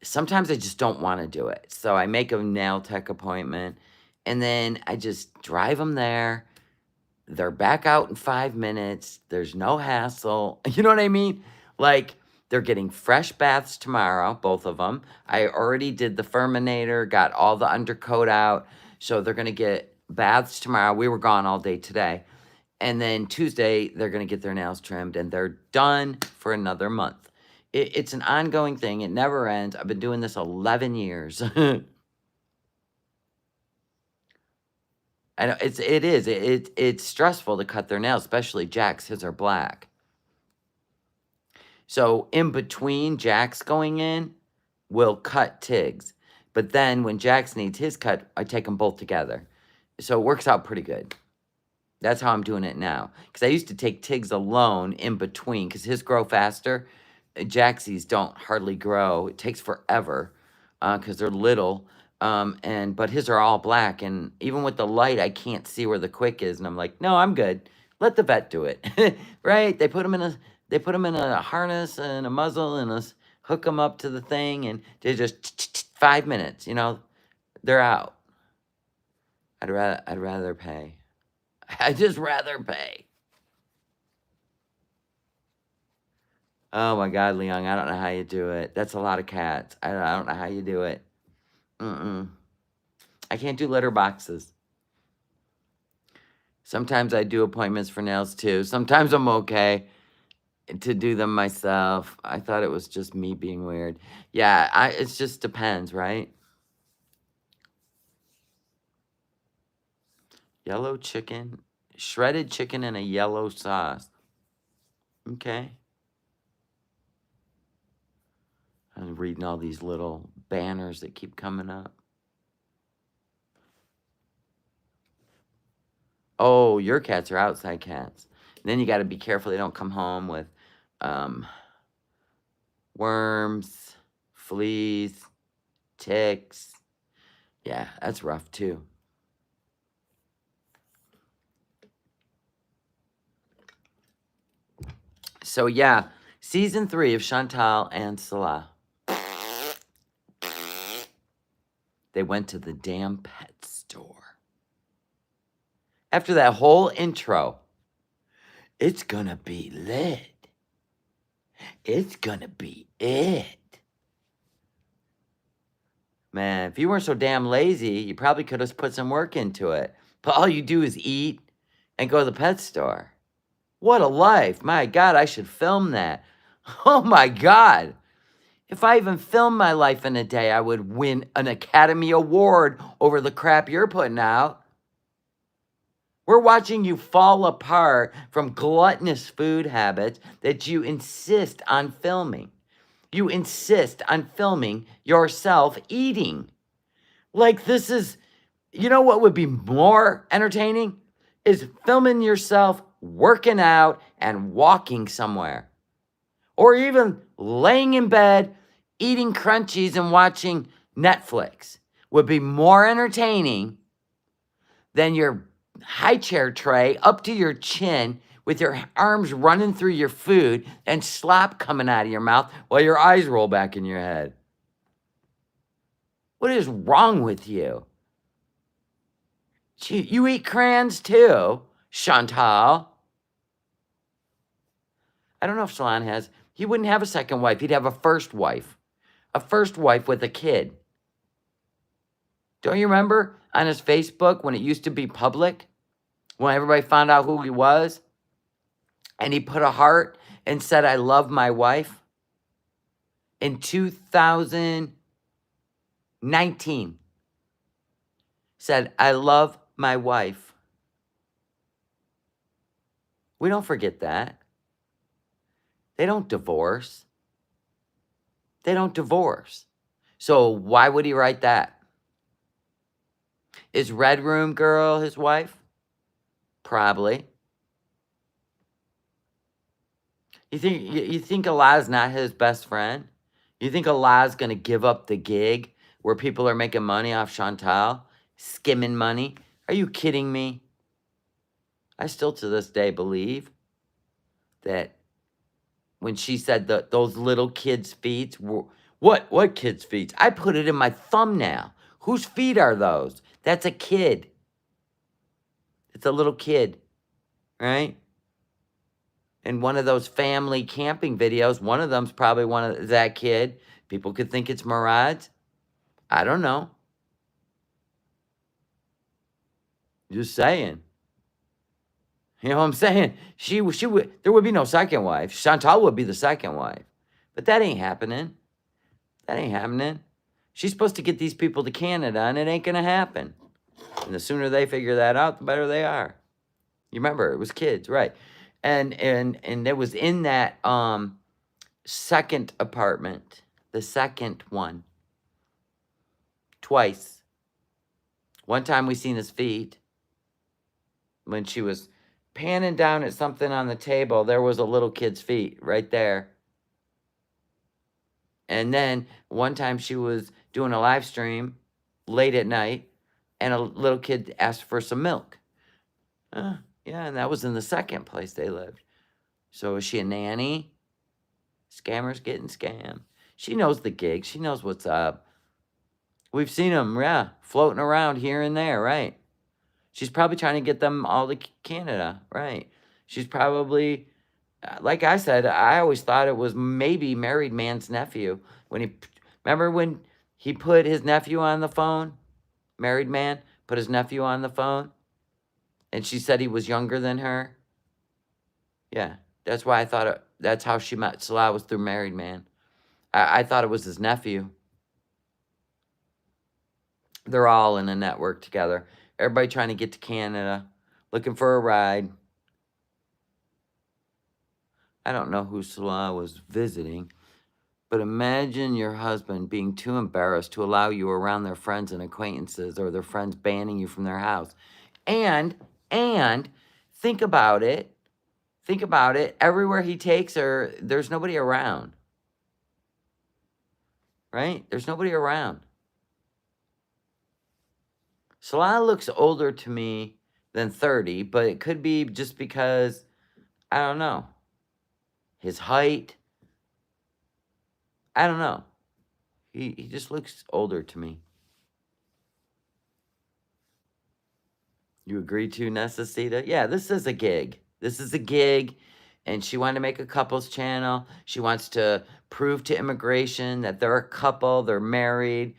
sometimes I just don't want to do it. So I make a nail tech appointment and then I just drive them there. They're back out in 5 minutes. There's no hassle. You know what I mean? Like, they're getting fresh baths tomorrow, both of them. I already did the Furminator, got all the undercoat out. So they're going to get baths tomorrow. We were gone all day today. And then Tuesday, they're going to get their nails trimmed, and they're done for another month. It's an ongoing thing. It never ends. I've been doing this 11 years. I know it's stressful to cut their nails, especially Jack's. His are black. So in between Jack's going in, we'll cut Tig's. But then when Jack's needs his cut, I take them both together. So it works out pretty good. That's how I'm doing it now. Because I used to take Tig's alone in between because his grow faster. Jacksy's don't hardly grow. It takes forever because they're little. But his are all black, and even with the light, I can't see where the quick is, and I'm like, no, I'm good. Let the vet do it, right? They put him in a harness and a muzzle and hook him up to the thing, and they just 5 minutes, they're out. I'd rather pay. I'd just rather pay. Oh my God, Leon, I don't know how you do it. That's a lot of cats. I don't know how you do it. I can't do litter boxes. Sometimes I do appointments for nails too. Sometimes I'm okay to do them myself. I thought it was just me being weird. Yeah, it just depends, right? Yellow chicken, shredded chicken in a yellow sauce. Okay. I'm reading all these little banners that keep coming up. Oh, your cats are outside cats. And then you got to be careful they don't come home with worms, fleas, ticks. Yeah, that's rough too. So yeah, season 3 of Chantal and Salah. They went to the damn pet store. After that whole intro, it's gonna be lit. It's gonna be it. Man, if you weren't so damn lazy, you probably could have put some work into it. But all you do is eat and go to the pet store. What a life. My God, I should film that. Oh my God. If I even filmed my life in a day, I would win an Academy Award over the crap you're putting out. We're watching you fall apart from gluttonous food habits that you insist on filming. You insist on filming yourself eating. Like this is, you know what would be more entertaining? Is filming yourself working out and walking somewhere. Or even laying in bed, eating crunchies and watching Netflix would be more entertaining than your high chair tray up to your chin with your arms running through your food and slop coming out of your mouth while your eyes roll back in your head. What is wrong with you? You eat crayons too, Chantal. I don't know if Salon has. He wouldn't have a second wife. He'd have a first wife. A first wife with a kid. Don't you remember on his Facebook when it used to be public? when everybody found out who he was, and he put a heart and said, I love my wife. In 2019, said, I love my wife. We don't forget that. They don't divorce. They don't divorce. So why would he write that? Is Red Room Girl his wife? Probably. You think Allah's not his best friend? You think Allah's going to give up the gig where people are making money off Chantal, skimming money? Are you kidding me? I still to this day believe that when she said that those little kids' feet were, what kids' feet? I put it in my thumbnail. Whose feet are those? That's a kid. It's a little kid, right? In one of those family camping videos, one of them's probably one of that kid. People could think it's Murad's. I don't know. Just saying. You know what I'm saying? She would. There would be no second wife. Chantal would be the second wife, but that ain't happening. That ain't happening. She's supposed to get these people to Canada, and it ain't gonna happen. And the sooner they figure that out, the better they are. You remember, it was kids, right? And it was in that second apartment, the second one, twice. One time we seen his feet when she was panning down at something on the table. There was a little kid's feet right there. And then one time she was doing a live stream late at night, and a little kid asked for some milk. Yeah, and that was in the second place they lived. So is she a nanny? Scammers getting scammed. She knows the gig. She knows what's up. We've seen them, yeah, floating around here and there, right? She's probably trying to get them all to Canada, right? She's probably, like I said, I always thought it was maybe married man's nephew. Remember when he put his nephew on the phone? Married man put his nephew on the phone? And she said he was younger than her? Yeah, that's why I thought that's how she met Salah, was through married man. I thought it was his nephew. They're all in a network together. Everybody trying to get to Canada, looking for a ride. I don't know who Salah was visiting, but imagine your husband being too embarrassed to allow you around their friends and acquaintances, or their friends banning you from their house. And think about it. Think about it. Everywhere he takes her, there's nobody around. Right? There's nobody around. Salah looks older to me than 30, but it could be just because, I don't know, his height. I don't know. He just looks older to me. You agree to, Necessita? Yeah, this is a gig. This is a gig, and she wanted to make a couples channel. She wants to prove to immigration that they're a couple, they're married.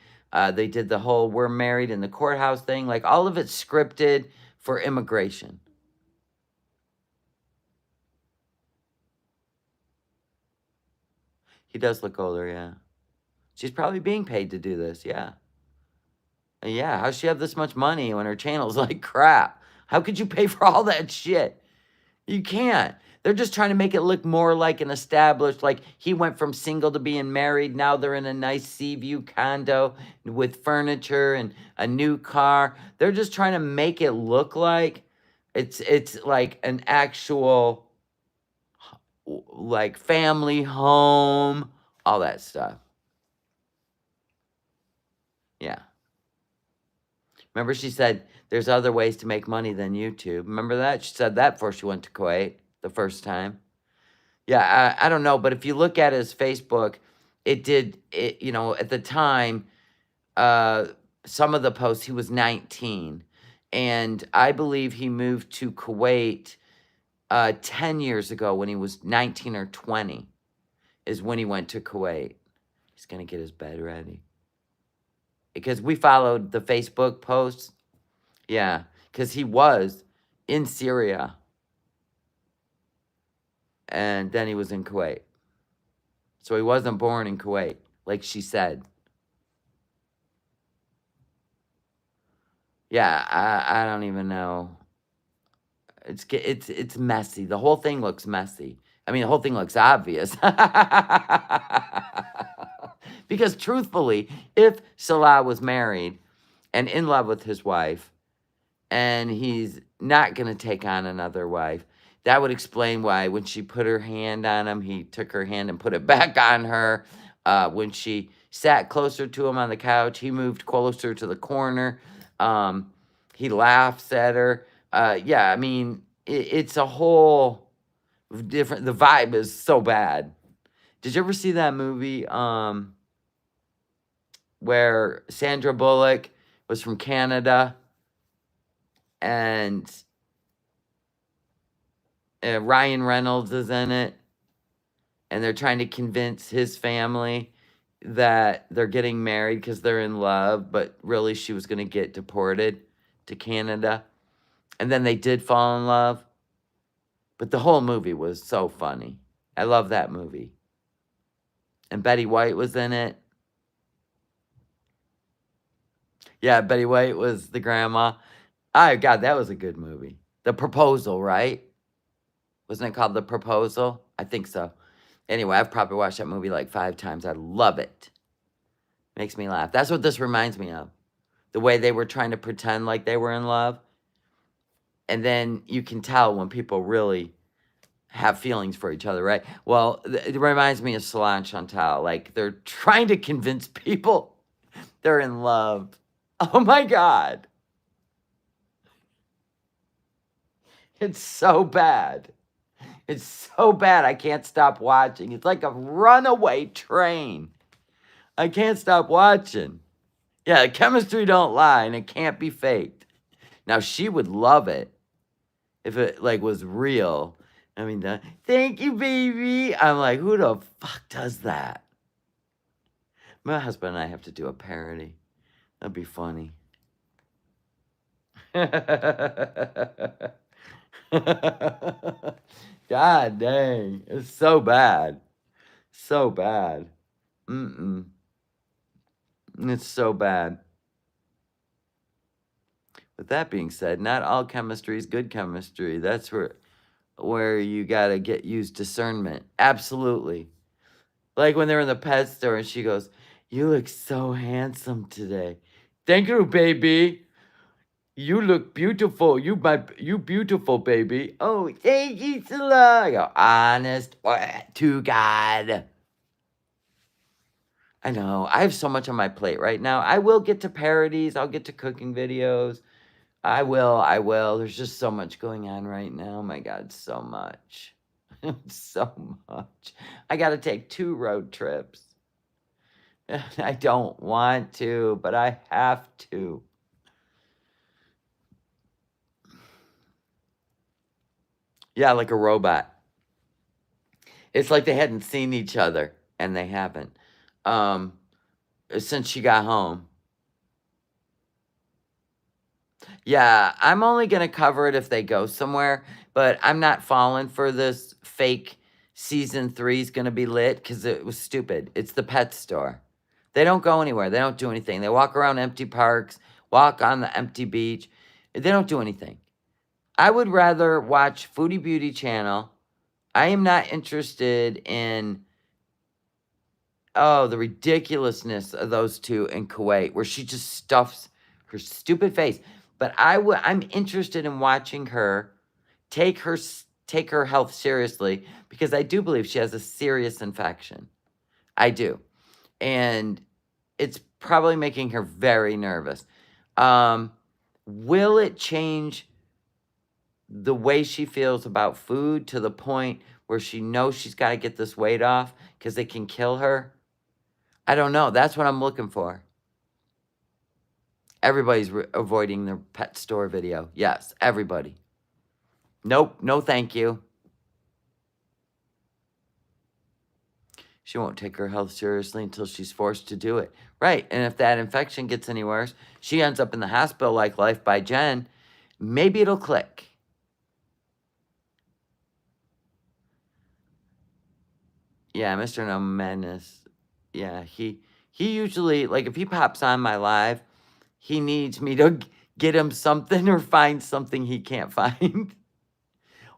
They did the whole we're married in the courthouse thing. Like, all of it's scripted for immigration. He does look older, yeah. She's probably being paid to do this, yeah. Yeah, how's she have this much money when her channel's like crap? How could you pay for all that shit? You can't. They're just trying to make it look more like an established, like he went from single to being married. Now they're in a nice Seaview condo with furniture and a new car. They're just trying to make it look like it's like an actual, like, family home, all that stuff. Yeah. Remember, she said there's other ways to make money than YouTube. Remember that? She said that before she went to Kuwait the first time. Yeah, I don't know, but if you look at his Facebook, at the time, some of the posts, he was 19. And I believe he moved to Kuwait 10 years ago when he was 19 or 20 is when he went to Kuwait. He's going to get his bed ready. Because we followed the Facebook posts. Yeah, because he was in Syria. And then he was in Kuwait. So he wasn't born in Kuwait, like she said. Yeah, I don't even know. It's messy. The whole thing looks messy. I mean, the whole thing looks obvious. Because truthfully, if Salah was married and in love with his wife, and he's not going to take on another wife, that would explain why when she put her hand on him, he took her hand and put it back on her. When she sat closer to him on the couch, he moved closer to the corner. He laughs at her. Yeah, I mean, it's a whole different... The vibe is so bad. Did you ever see that movie where Sandra Bullock was from Canada and Ryan Reynolds is in it, and they're trying to convince his family that they're getting married because they're in love, but really she was going to get deported to Canada. And then they did fall in love. But the whole movie was so funny. I love that movie. And Betty White was in it. Yeah, Betty White was the grandma. Oh, God, that was a good movie. The Proposal, right? Wasn't it called The Proposal? I think so. Anyway, I've probably watched that movie like 5 times. I love it. Makes me laugh. That's what this reminds me of. The way they were trying to pretend like they were in love. And then you can tell when people really have feelings for each other, right? Well, it reminds me of Salah and Chantal. Like, they're trying to convince people they're in love. Oh, my God. It's so bad. It's so bad I can't stop watching. It's like a runaway train. I can't stop watching. Yeah, the chemistry don't lie, and it can't be faked. Now, she would love it if it, like, was real. I mean, thank you, baby. I'm like, who the fuck does that? My husband and I have to do a parody. That'd be funny. God dang. It's so bad. So bad. It's so bad. With that being said, not all chemistry is good chemistry. That's where you gotta use discernment. Absolutely. Like when they're in the pet store and she goes, "You look so handsome today." "Thank you, baby. You look beautiful. You beautiful, baby." "Oh, thank you, Salah." I go, honest to God. I know. I have so much on my plate right now. I will get to parodies. I'll get to cooking videos. I will. There's just so much going on right now. My God, so much. So much. I got to take 2 road trips. I don't want to, but I have to. Yeah, like a robot. It's like they hadn't seen each other, and they haven't. Since she got home. Yeah, I'm only going to cover it if they go somewhere, but I'm not falling for this fake season 3 is going to be lit because it was stupid. It's the pet store. They don't go anywhere. They don't do anything. They walk around empty parks, walk on the empty beach. They don't do anything. I would rather watch Foodie Beauty Channel. I am not interested in, the ridiculousness of those two in Kuwait, where she just stuffs her stupid face. But I'm interested in watching her take her health seriously, because I do believe she has a serious infection. I do. And it's probably making her very nervous. Will it change the way she feels about food to the point where she knows she's got to get this weight off because it can kill her? I don't know. That's what I'm looking for. Everybody's avoiding their pet store video. Yes, everybody. Nope, no thank you. She won't take her health seriously until she's forced to do it. Right, and if that infection gets any worse, she ends up in the hospital like Life by Jen, maybe it'll click. Yeah, Mr. NOmadness. Yeah, he usually, like, if he pops on my live, he needs me to get him something or find something he can't find.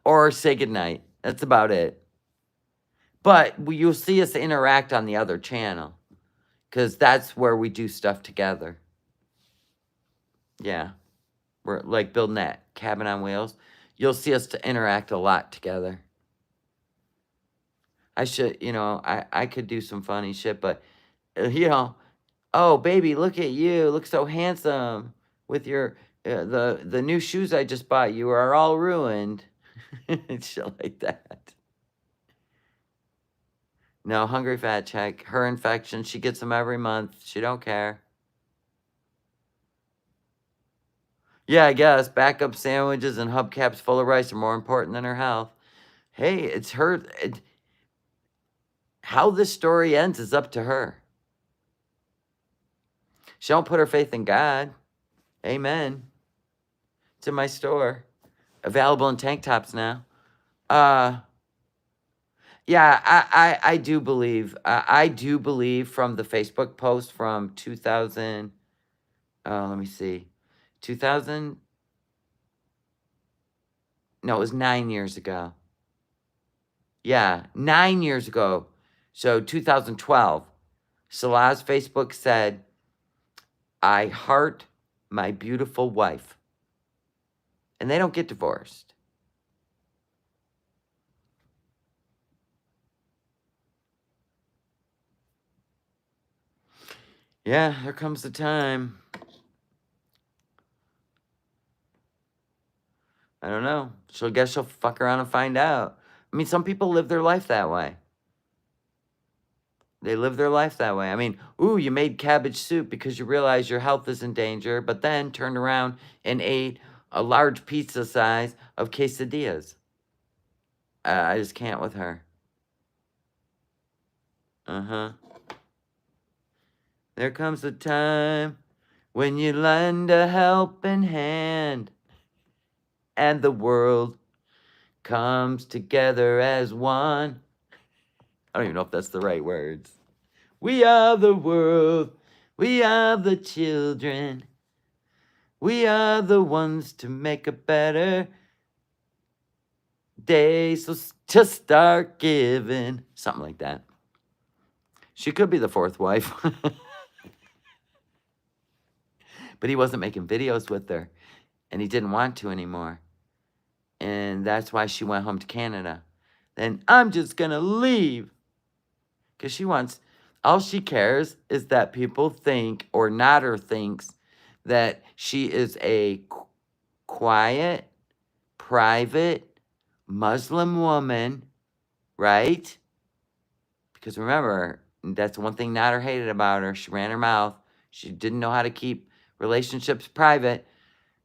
Or say goodnight. That's about it. But you'll see us interact on the other channel. Because that's where we do stuff together. Yeah. We're like building that cabin on wheels. You'll see us to interact a lot together. I should, I could do some funny shit, but, oh, baby, look at you. Look so handsome with your, the new shoes I just bought you are all ruined. Shit like that. No, hungry fat check. Her infection, she gets them every month. She don't care. Yeah, I guess backup sandwiches and hubcaps full of rice are more important than her health. Hey, it's her. How this story ends is up to her. She don't put her faith in God. Amen. It's in my store. Available in tank tops now. Yeah, I do believe. I do believe from the Facebook post from 2000. Let me see. 2000. No, it was 9 years ago. Yeah, 9 years ago. So 2012. Salah's Facebook said, I heart my beautiful wife. And they don't get divorced. Yeah, there comes the time. I don't know. Guess she'll fuck around and find out. I mean, some people live their life that way. They live their life that way. I mean, ooh, you made cabbage soup because you realized your health is in danger, but then turned around and ate a large pizza size of quesadillas. I just can't with her. Uh-huh. There comes the time when you lend a helping hand and the world comes together as one. I don't even know if that's the right words. We are the world. We are the children. We are the ones to make a better day. So just start giving. Something like that. She could be the fourth wife. But he wasn't making videos with her. And he didn't want to anymore. And that's why she went home to Canada. Then I'm just going to leave. Because she wants, all she cares is that people think, or Nader thinks, that she is a quiet, private, Muslim woman, right? Because remember, that's one thing Nader hated about her. She ran her mouth. She didn't know how to keep relationships private.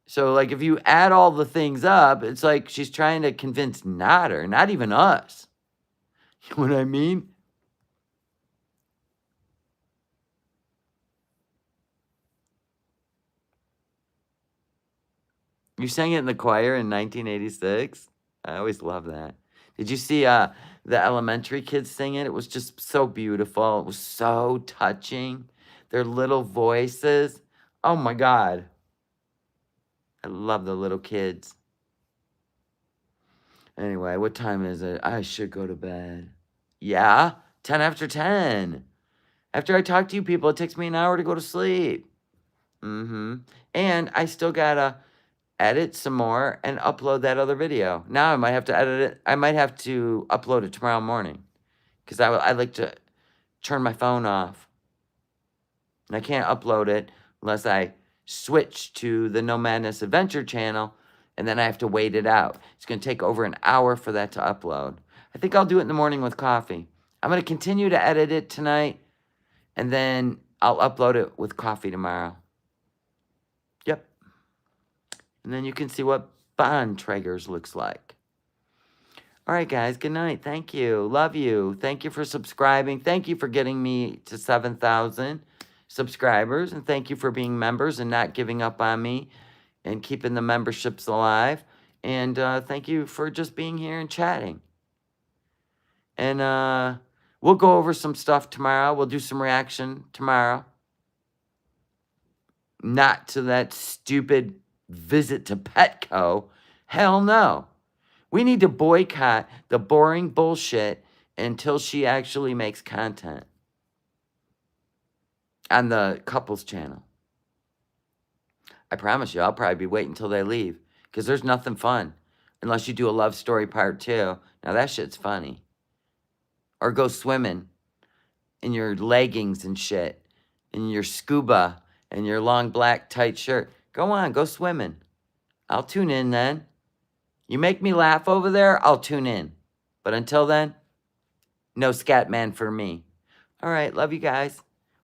So, like, if you add all the things up, it's like she's trying to convince Nader, not even us. You know what I mean? You sang it in the choir in 1986? I always love that. Did you see the elementary kids sing it? It was just so beautiful. It was so touching. Their little voices. Oh, my God. I love the little kids. Anyway, what time is it? I should go to bed. Yeah, 10 after 10. After I talk to you people, it takes me an hour to go to sleep. And I still gotta edit some more and upload that other video. Now I might have to edit it. I might have to upload it tomorrow morning. Because I like to turn my phone off. And I can't upload it unless I switch to the NOmadness Adventure channel. And then I have to wait it out. It's going to take over an hour for that to upload. I think I'll do it in the morning with coffee. I'm going to continue to edit it tonight. And then I'll upload it with coffee tomorrow. Yep. And then you can see what Bontrager's looks like. All right, guys. Good night. Thank you. Love you. Thank you for subscribing. Thank you for getting me to 7,000 subscribers. And thank you for being members and not giving up on me and keeping the memberships alive. And thank you for just being here and chatting. And We'll go over some stuff tomorrow. We'll do some reaction tomorrow. Not to that stupid visit to Petco. Hell no. We need to boycott the boring bullshit until she actually makes content on the couples channel. I promise you, I'll probably be waiting until they leave because there's nothing fun unless you do a love story part 2. Now that shit's funny. Or go swimming in your leggings and shit, in your scuba and your long black tight shirt. Go on, go swimming. I'll tune in then. You make me laugh over there, I'll tune in. But until then, no Scat Man for me. All right, love you guys.